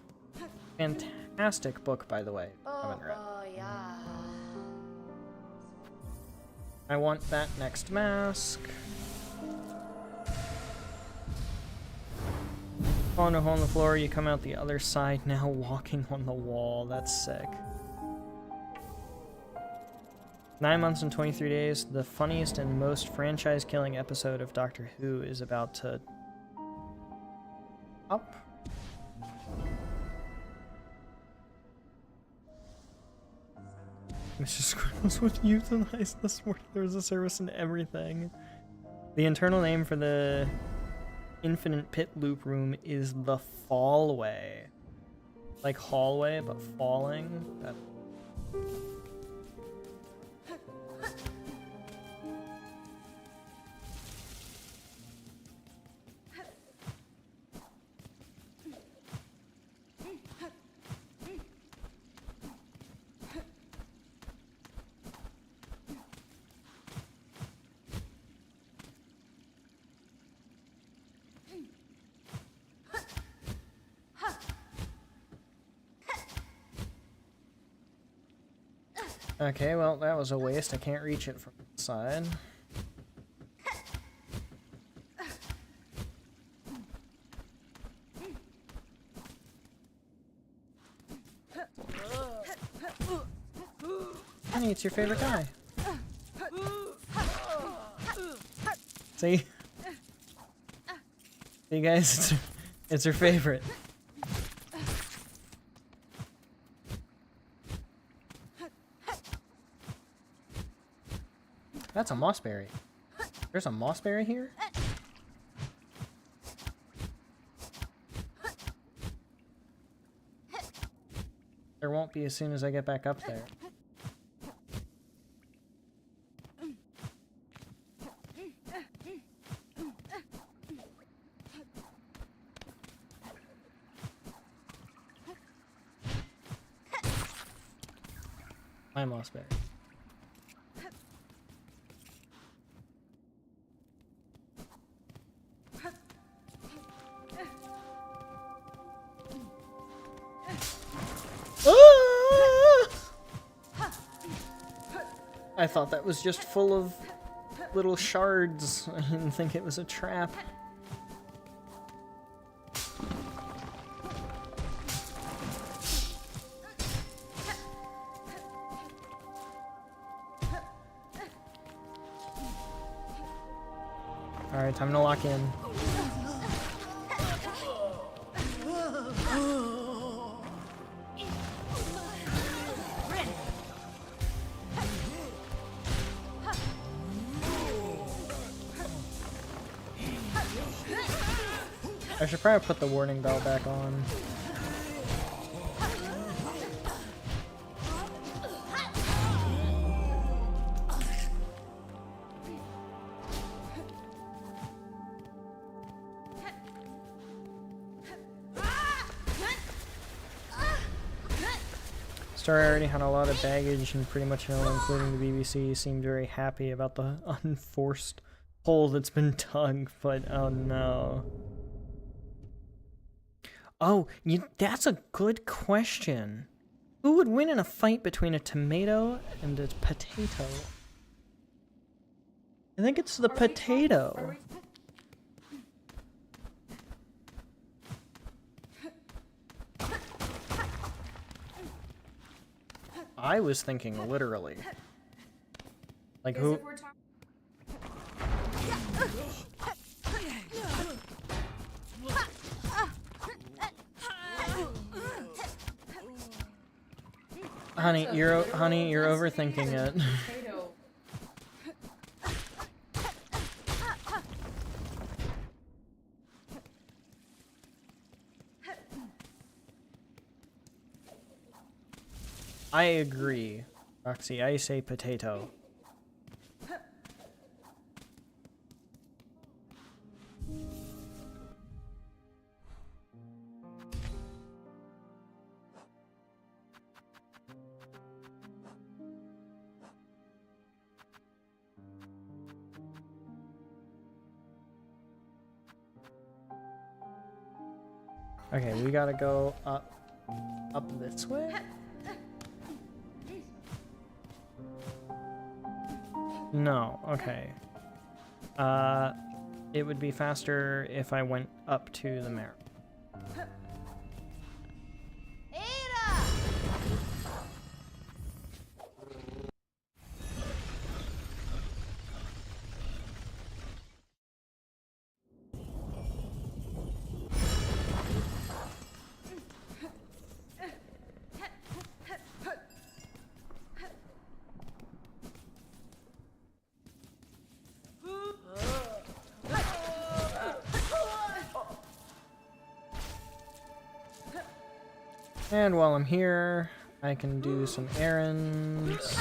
Fantastic book, by the way. Haven't read. I want that next mask. On a hole in the floor, you come out the other side now walking on the wall. That's sick. 9 months and 23 days, the funniest and most franchise-killing episode of Doctor Who is about to up. Mr. Scribbles was euthanized this morning. There was a service and everything. The internal name for the infinite pit loop room is the Fallway. Like hallway, but falling. Okay, well, that was a waste. I can't reach it from the side. Honey, it's your favorite guy. See? See, guys? It's her favorite. That's a mossberry. There's a mossberry here? There won't be as soon as I get back up there. My mossberry. I thought that was just full of little shards. I didn't think it was a trap. Alright, time to lock in. I should probably put the warning bell back on. Story already had a lot of baggage and pretty much no one, including the BBC, seemed very happy about the unforced hole that's been dug, but oh no. Oh, that's a good question. Who would win in a fight between a tomato and a potato? I think it's the potato. I was thinking literally. Like who? Honey, you're overthinking it. I agree, Roxy. I say potato. Okay, we gotta go up this way? No, okay. It would be faster if I went up to the mare. And while I'm here, I can do some errands.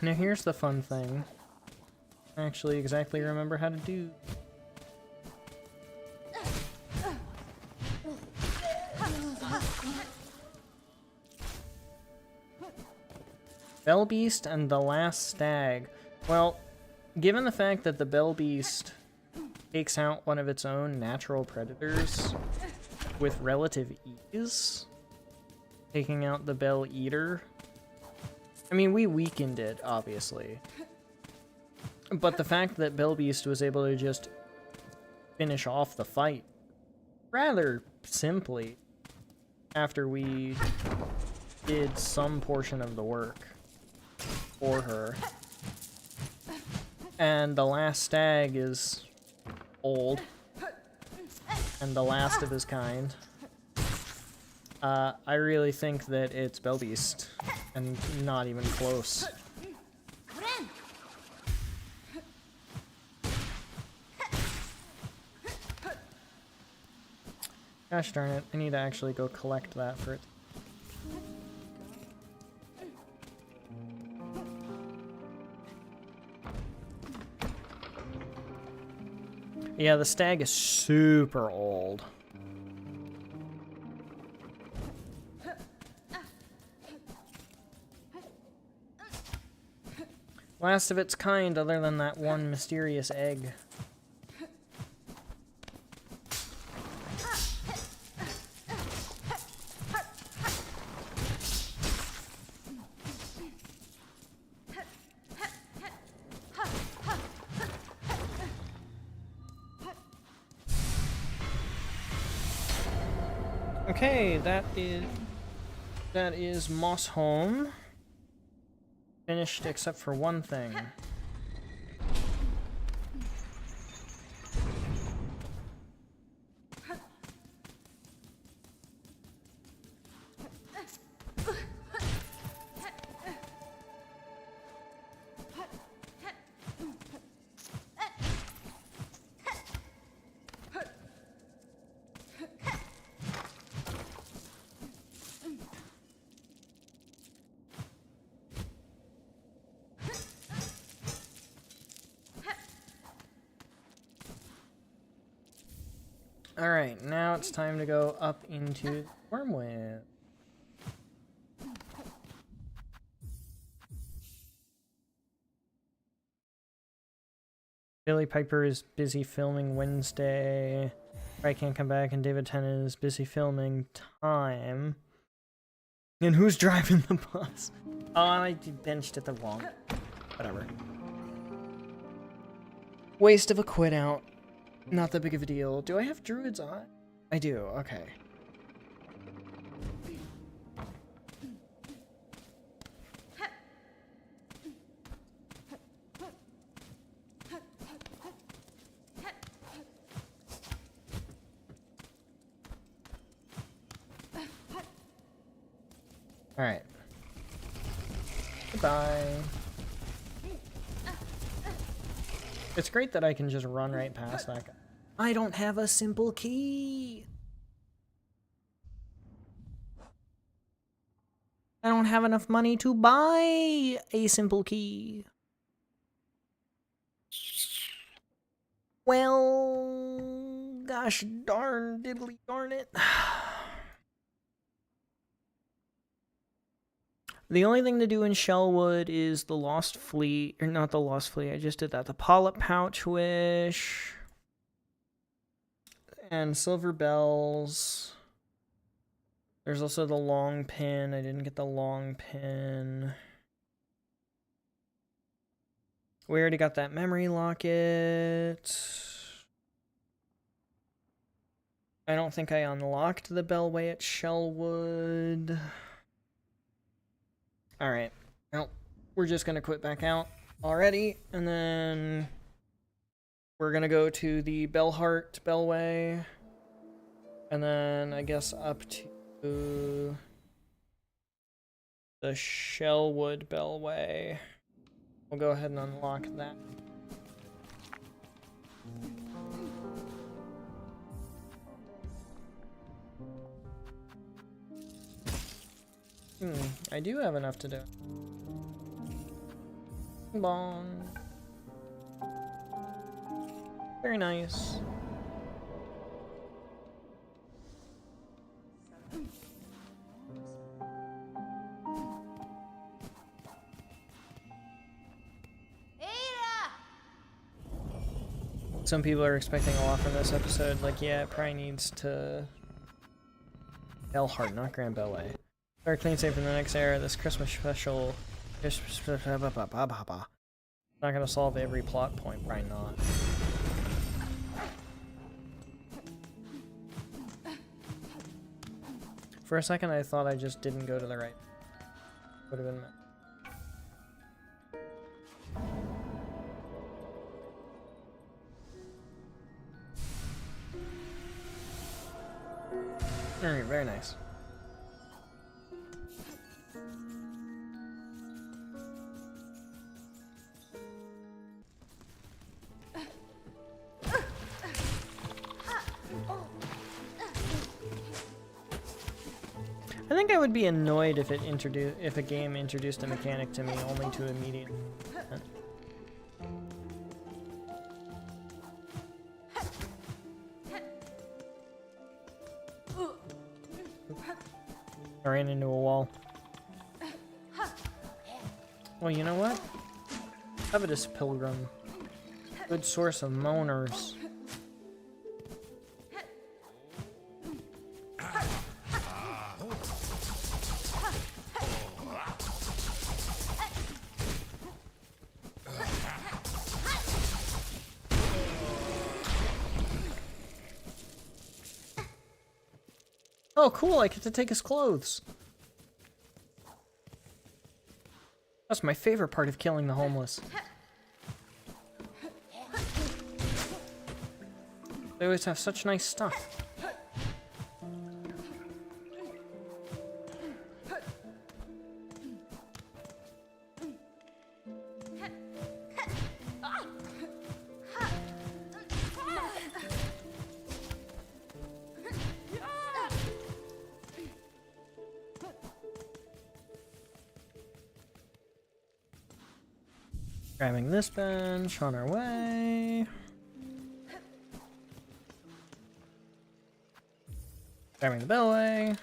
Now here's the fun thing. I actually exactly remember how to do. Bell Beast and the Last Stag. Well, given the fact that the Bell Beast takes out one of its own natural predators with relative ease, taking out the Bell Eater. I mean, we weakened it, obviously. But the fact that Bell Beast was able to just finish off the fight rather simply after we did some portion of the work for her. And the Last Stag is old and the last of his kind. I really think that it's Bell Beast, and not even close. Gosh darn it, I need to actually go collect that for it. Yeah, the stag is super old. Last of its kind, other than that one mysterious egg. Okay, that is Moss Home. Finished except for one thing. Alright, now it's time to go up into Wormwood. Billy Piper is busy filming Wednesday. I can't come back, and David Tennant is busy filming Time. And who's driving the bus? Oh, I benched at the wrong. Whatever. Waste of a quit out. Not that big of a deal. Do I have Druid's Eye? I do, okay. Alright. Goodbye. It's great that I can just run right past that guy. I don't have a simple key. I don't have enough money to buy a simple key. Well, gosh darn diddly darn it. The only thing to do in Shellwood is the Lost Fleet, or not the Lost Fleet, I just did that. The Polyp Pouch Wish, and Silver Bells. There's also the Long Pin, I didn't get the Long Pin. We already got that Memory Locket. I don't think I unlocked the Bellway at Shellwood. Alright, well, we're just gonna quit back out already, and then we're gonna go to the Bellheart Bellway, and then I guess up to the Shellwood Bellway. We'll go ahead and unlock that. I do have enough to do. Bong. Very nice. Some people are expecting a lot from this episode. Like, yeah, it probably needs to... Bellheart, not Grand Bellway. Start clean save for the next era. This Christmas special... Not gonna solve every plot point, probably not. For a second, I thought I just didn't go to the right. Would have been... Alright, very nice. I think I would be annoyed if a game introduced a mechanic to me only to immediately. I ran into a wall. Well, you know what? Covetous Pilgrim. Good source of moaners. Oh, cool, I get to take his clothes. That's my favorite part of killing the homeless. They always have such nice stuff. Grabbing this bench, on our way. Grabbing the bellway.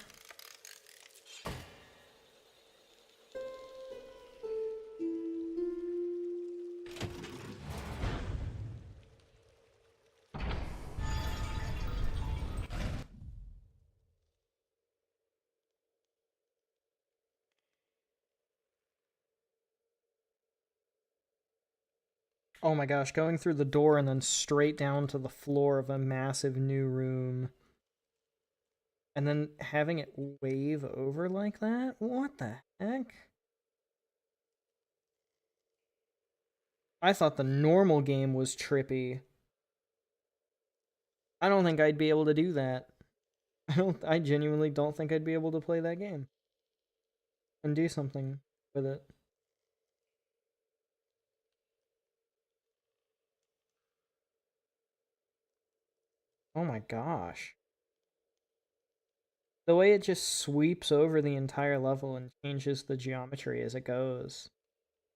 Oh my gosh, going through the door and then straight down to the floor of a massive new room. And then having it wave over like that? What the heck? I thought the normal game was trippy. I don't think I'd be able to do that. I genuinely don't think I'd be able to play that game. And do something with it. Oh my gosh. The way it just sweeps over the entire level and changes the geometry as it goes.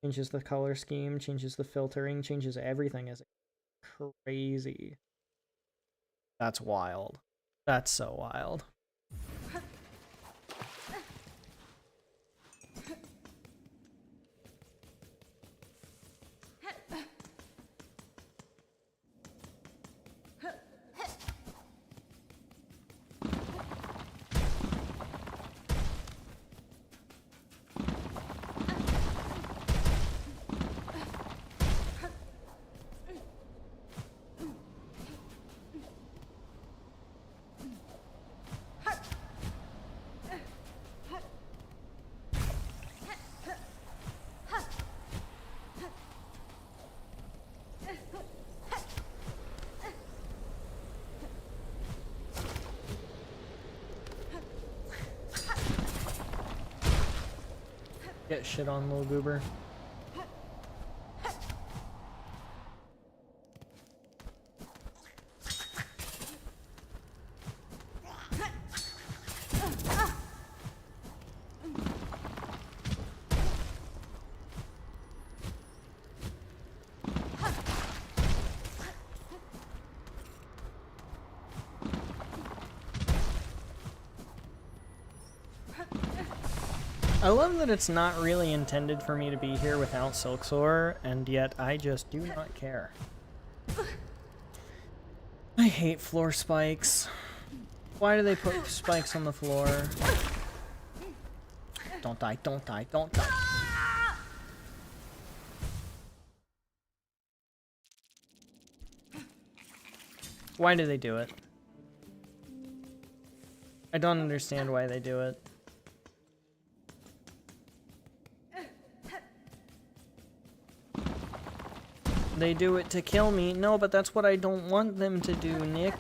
Changes the color scheme, changes the filtering, changes everything as crazy. That's wild. That's so wild. Get shit on, little goober. I love that it's not really intended for me to be here without Silksong, and yet I just do not care. I hate floor spikes. Why do they put spikes on the floor? Don't die, don't die, don't die. Why do they do it? I don't understand why they do it. They do it to kill me. No, but that's what I don't want them to do, Nick.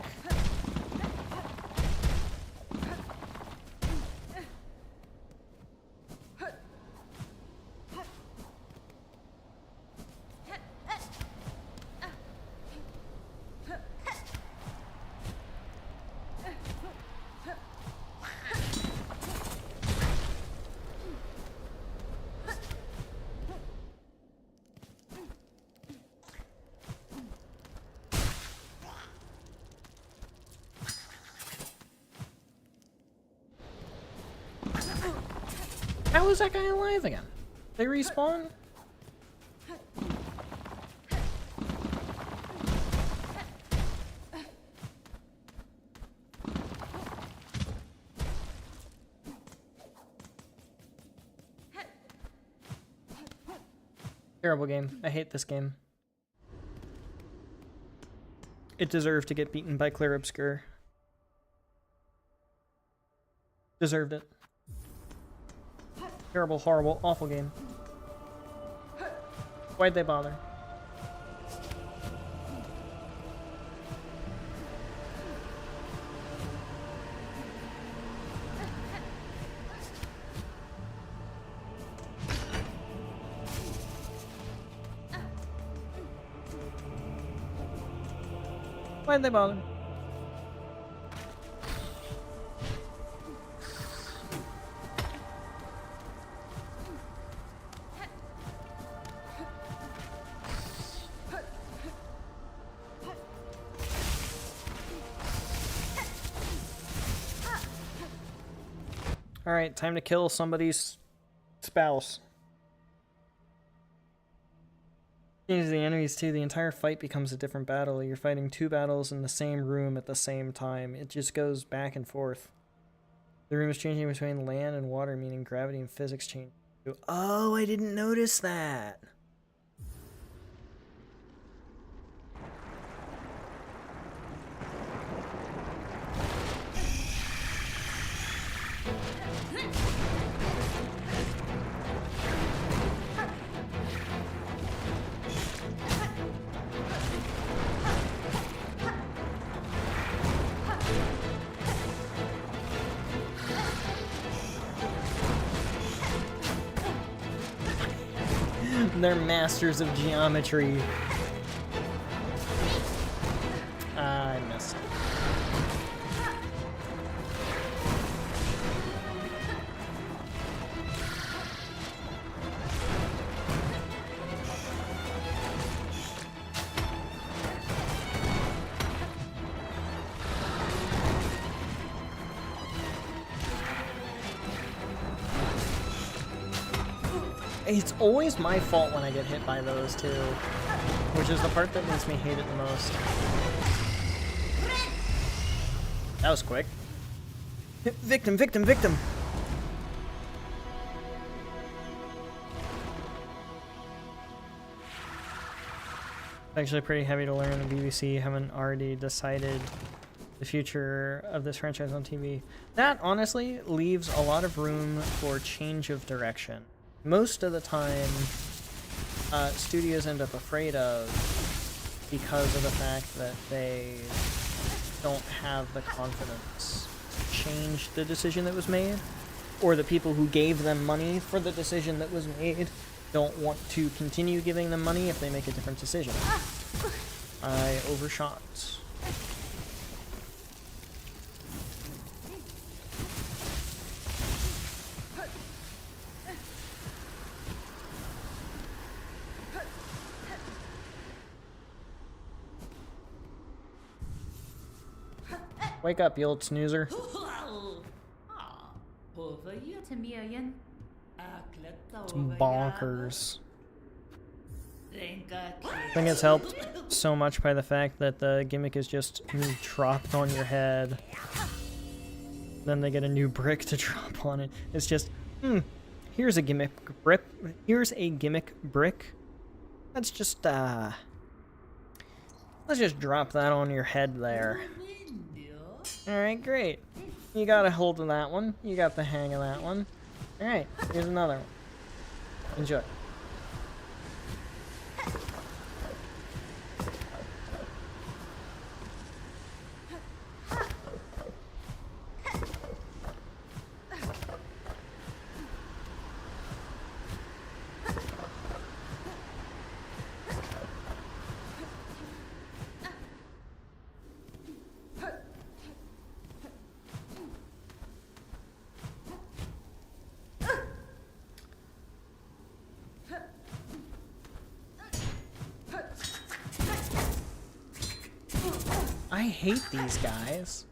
How is that guy alive again? They respawn? Terrible game. I hate this game. It deserved to get beaten by Clear Obscure. Deserved it. Terrible, horrible, awful game. Why'd they bother? Why'd they bother? Alright, time to kill somebody's spouse. Changes the enemies too. The entire fight becomes a different battle. You're fighting two battles in the same room at the same time. It just goes back and forth. The room is changing between land and water, meaning gravity and physics change. Oh, I didn't notice that. They're masters of geometry. I missed. It's always my fault when I get hit by those too, which is the part that makes me hate it the most. That was quick. Victim, victim, victim! It's actually pretty heavy to learn the BBC haven't already decided the future of this franchise on TV. That honestly leaves a lot of room for change of direction. Most of the time, studios end up afraid of because of the fact that they don't have the confidence to change the decision that was made. or the people who gave them money for the decision that was made don't want to continue giving them money if they make a different decision. I overshot. Wake up, you old snoozer. It's bonkers. I think it's helped so much by the fact that the gimmick is just dropped on your head. Then they get a new brick to drop on it. It's just, here's a gimmick brick. Here's a gimmick brick. Let's just drop that on your head there. Alright, great. You got a hold of that one. You got the hang of that one. Alright, here's another one. Enjoy. I hate these guys.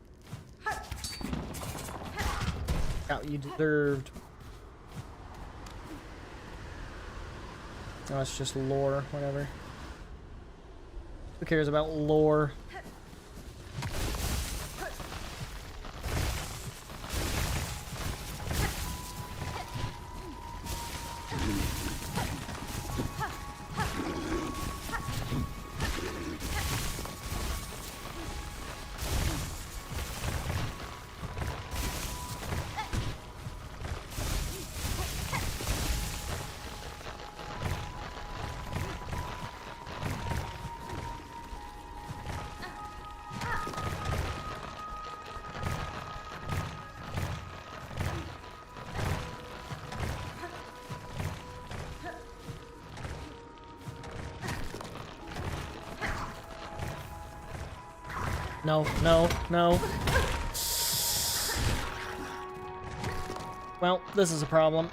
Got what you deserved. Oh, it's just lore, whatever. Who cares about lore? No, no, no. Well, this is a problem.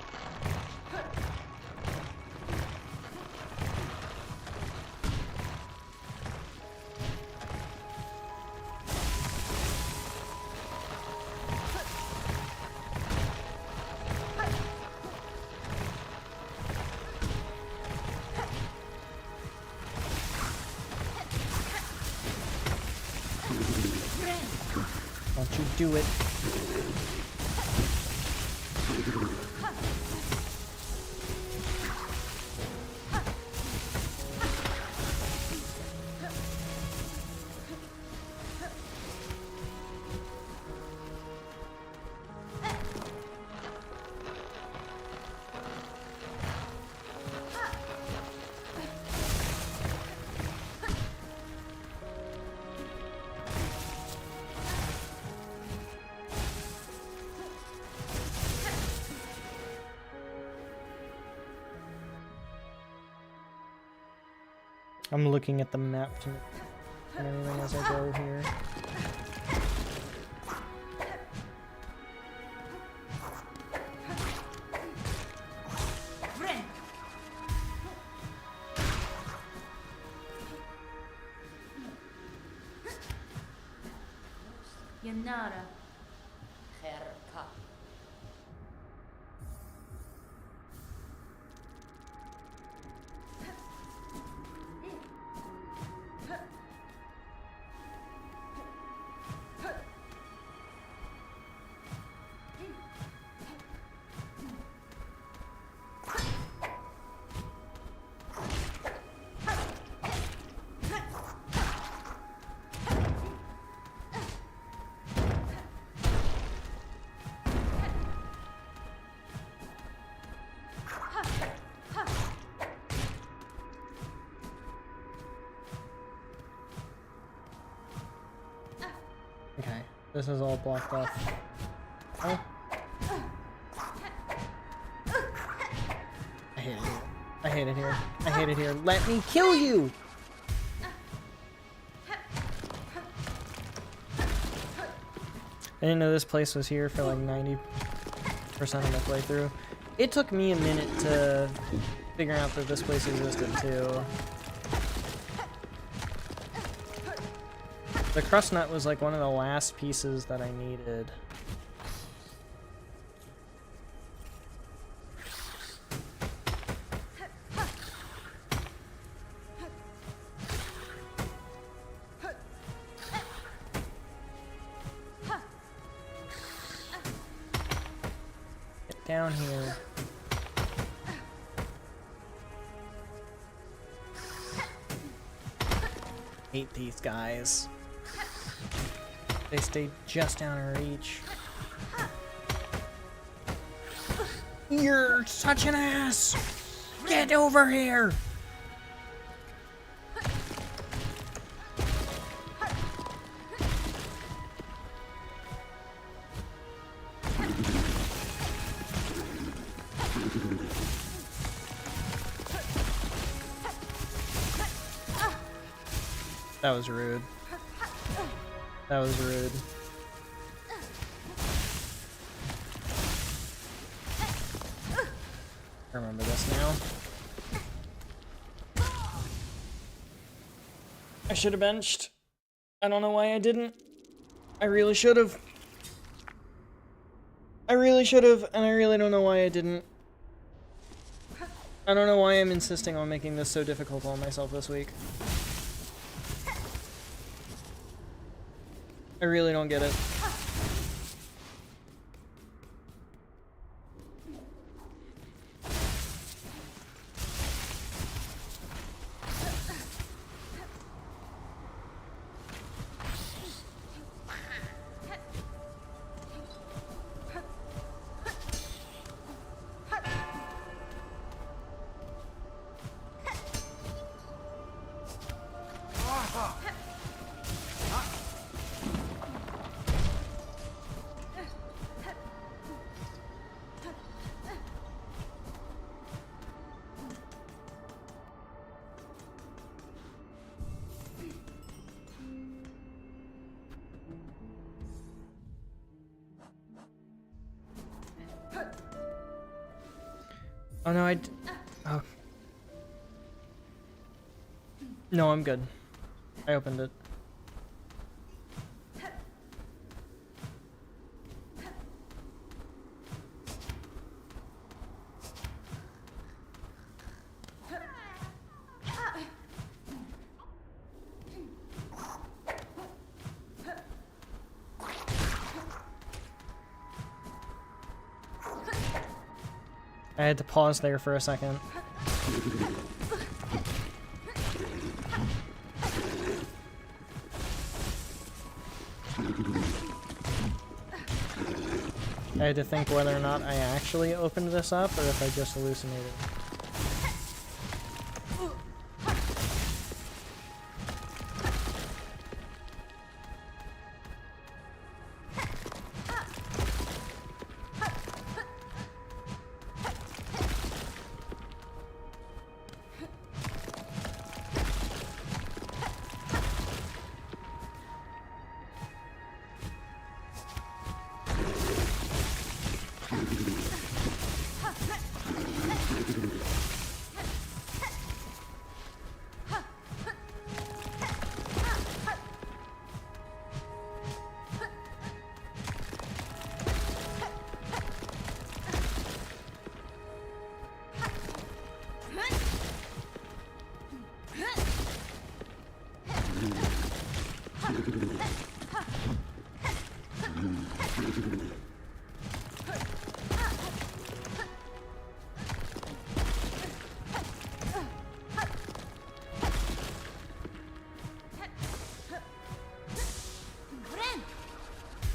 Don't you do it. I'm looking at the map to and anything as I go here. Yanara. Haircut. Okay, this is all blocked off. Oh. hate it here. I hate it here. I hate it here. Let me kill you! I didn't know this place was here for like 90% of my playthrough. It took me a minute to figure out that this place existed too. The crust nut was like one of the last pieces that I needed. Get down here. Hate these guys. They stay just down our reach. You're such an ass! Get over here! That was rude. That was rude. I remember this now. I should have benched. I don't know why I didn't. I really should have. I really should have, and I really don't know why I didn't. I don't know why I'm insisting on making this so difficult on myself this week. I really don't get it. Oh no, oh. No, I'm good. I opened it. I had to pause there for a second. I had to think whether or not I actually opened this up or if I just hallucinated.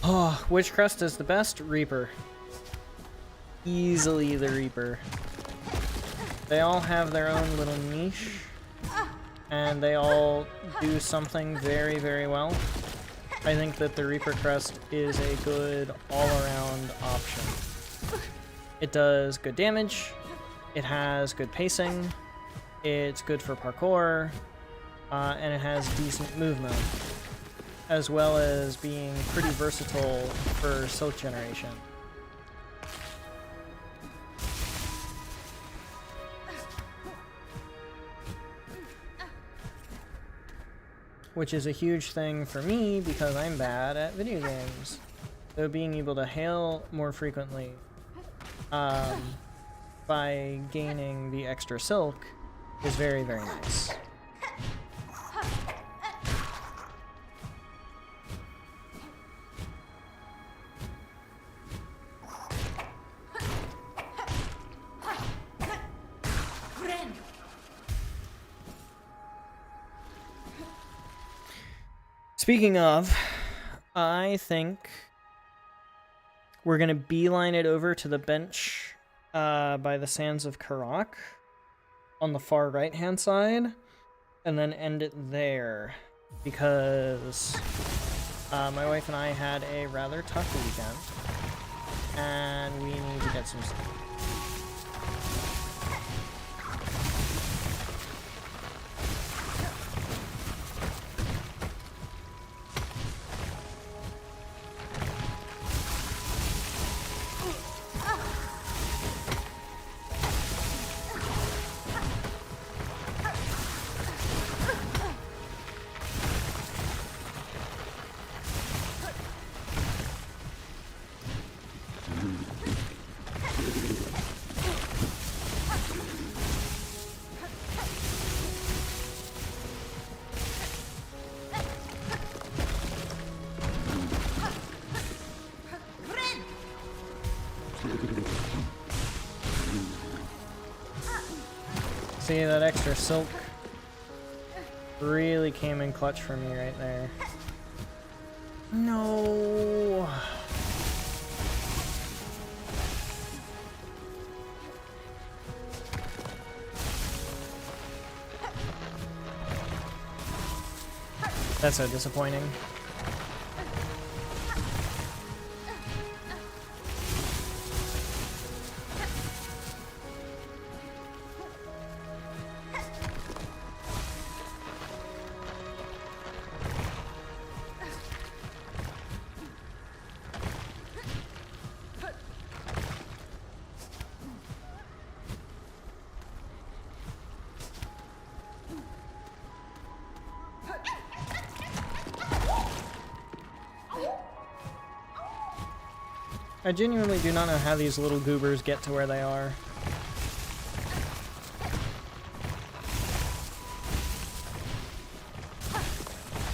Oh, which crust is the best? Reaper. Easily the Reaper. They all have their own little niche, and they all do something very, very well. I think that the Reaper crust is a good all-around option. It does good damage, It has good pacing, it's good for parkour, and it has decent movement, as well as being pretty versatile for silk generation. Which is a huge thing for me because I'm bad at video games. So being able to hail more frequently by gaining the extra silk is very, very nice. Speaking of, I think we're going to beeline it over to the bench by the Sands of Karak on the far right-hand side, and then end it there, because my wife and I had a rather tough weekend, and we need to get some sleep. See, that extra silk really came in clutch for me right there. No. That's so disappointing. I genuinely do not know how these little goobers get to where they are.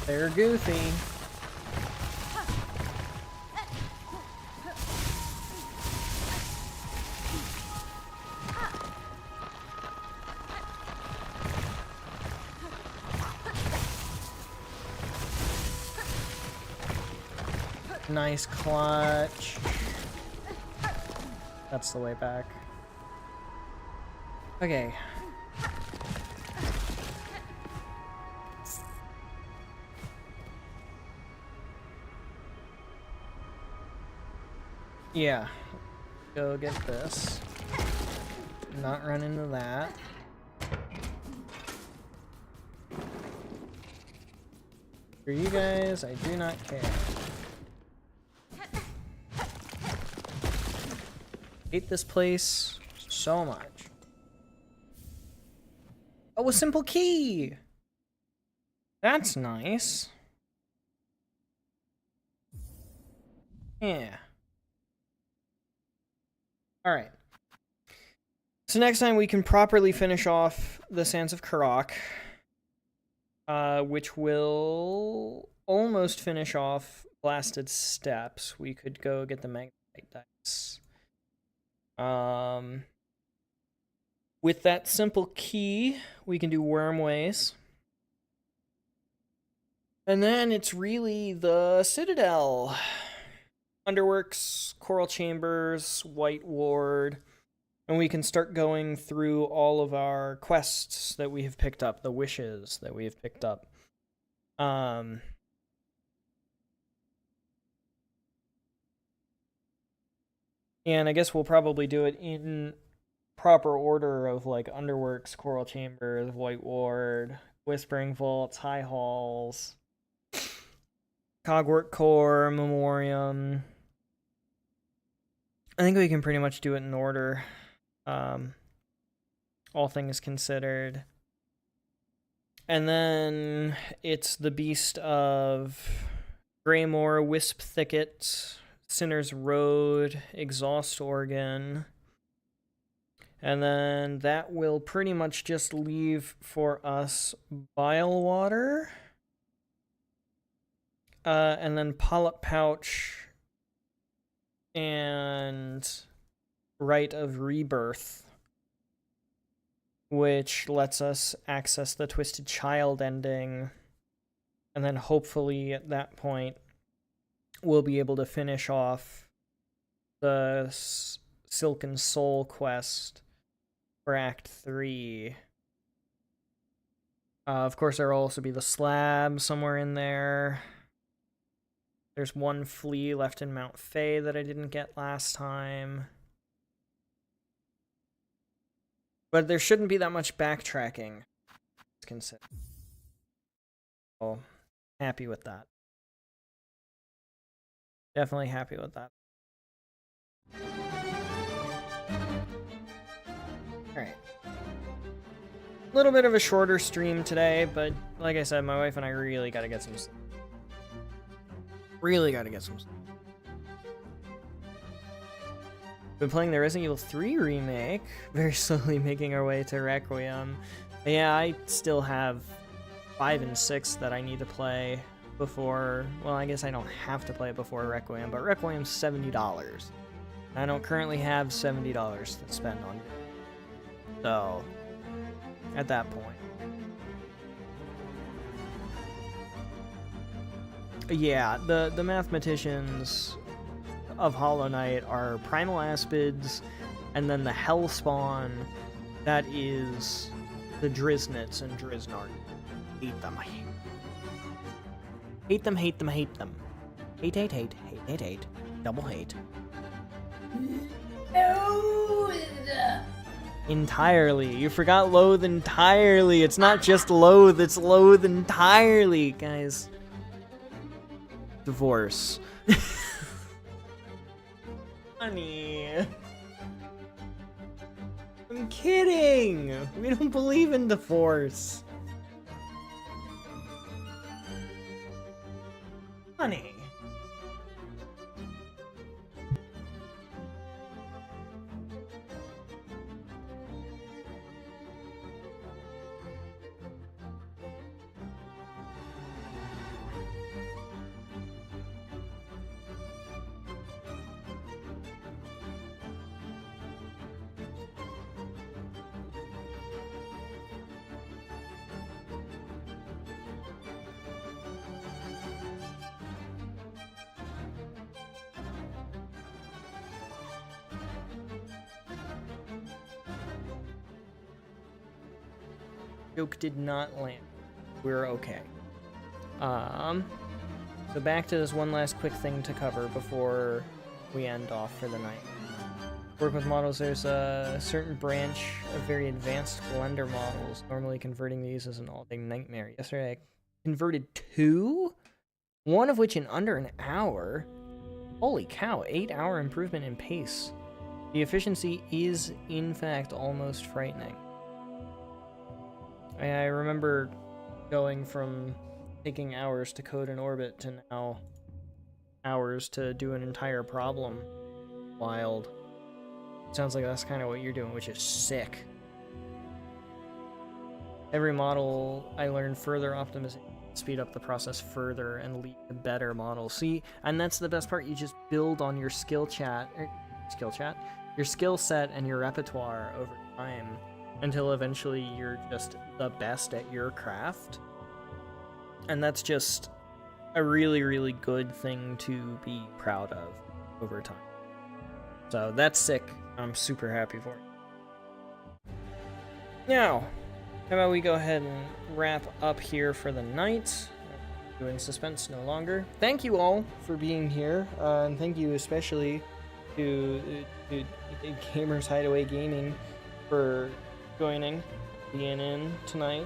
They're goofy. Nice clutch. That's the way back. Okay. Yeah. Go get this. Not run into that. For you guys, I do not care. Hate this place so much. Oh, a simple key! That's nice. Yeah. Alright. So next time we can properly finish off the Sands of Karak, which will almost finish off Blasted Steps. We could go get the Magnetite dice. With that simple key, we can do Wormways. And then it's really the Citadel. Underworks, Coral Chambers, White Ward, and we can start going through all of our quests that we have picked up, the wishes that we have picked up. And I guess we'll probably do it in proper order of like Underworks, Coral Chambers, White Ward, Whispering Vaults, High Halls, Cogwork Core, Memoriam. I think we can pretty much do it in order. All things considered. And then it's the Beast of Greymoor, Wisp Thicket, Sinner's Road, Exhaust Organ. And then that will pretty much just leave for us Bilewater. And then Polyp Pouch and Rite of Rebirth, which lets us access the Twisted Child ending. And then hopefully at that point, we'll be able to finish off the Silken Soul quest for Act 3. Of course, there will also be the slab somewhere in there. There's one flea left in Mount Fay that I didn't get last time. But there shouldn't be that much backtracking. Oh, happy with that. Definitely happy with that. Alright. A little bit of a shorter stream today, but like I said, my wife and I really gotta get some sleep. Really gotta get some sleep. Been playing the Resident Evil 3 remake, very slowly making our way to Requiem. Yeah, I still have 5 and 6 that I need to play before, well, I guess I don't have to play it before Requiem, but Requiem's $70. I don't currently have $70 to spend on it. So, at that point. Yeah, the mathematicians of Hollow Knight are Primal Aspids, and then the Hellspawn, that is the Drisnets and Drisnard. Hate them. Hate them, hate them, hate them. Hate, hate, hate, hate, hate, hate. Double hate. Entirely. You forgot loathe entirely. It's not just loathe, it's loathe entirely, guys. Divorce. Honey. I'm kidding. We don't believe in divorce. Honey. Joke did not land. We're okay. So back to this one last quick thing to cover before we end off for the night. Work with models, there's a certain branch of very advanced Blender models. Normally converting these is an all-day nightmare. Yesterday I converted 2? One of which in under an hour? Holy cow, 8-hour improvement in pace. The efficiency is, in fact, almost frightening. I remember going from taking hours to code an orbit to now hours to do an entire problem. Wild. Sounds like that's kind of what you're doing, which is sick. Every model I learn further optimization, speed up the process further and lead to better models. See, and that's the best part, you just build on your your skill set and your repertoire over time until eventually you're just the best at your craft. And that's just a really, really good thing to be proud of over time. So that's sick. I'm super happy for it. Now, how about we go ahead and wrap up here for the night. Doing suspense no longer. Thank you all for being here, and thank you especially to Gamers Hideaway Gaming for joining, being in tonight.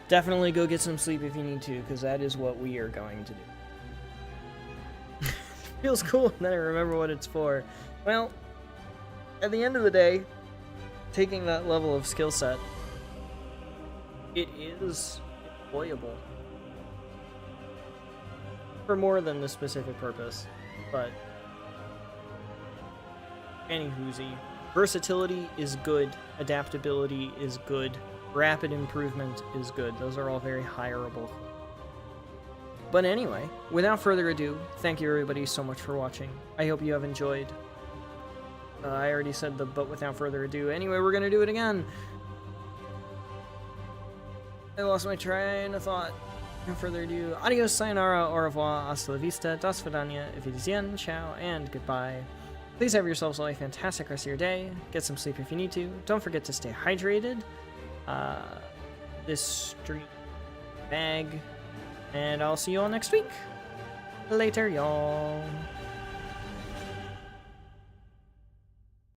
Definitely go get some sleep if you need to, because that is what we are going to do. Feels cool, and then I remember what it's for. Well, at the end of the day, taking that level of skill set, it is employable for more than the specific purpose, but anywhoozy. Versatility is good, adaptability is good, rapid improvement is good. Those are all very hireable. But anyway, without further ado, thank you everybody so much for watching. I hope you have enjoyed. I already said the but without further ado. Anyway, we're gonna do it again. I lost my train of thought. Without further ado, adios, sayonara, au revoir, hasta la vista, das vidania, auf Wiedersehen, ciao, and goodbye. Please have yourselves a fantastic rest of your day. Get some sleep if you need to. Don't forget to stay hydrated. This street bag. And I'll see you all next week. Later, y'all.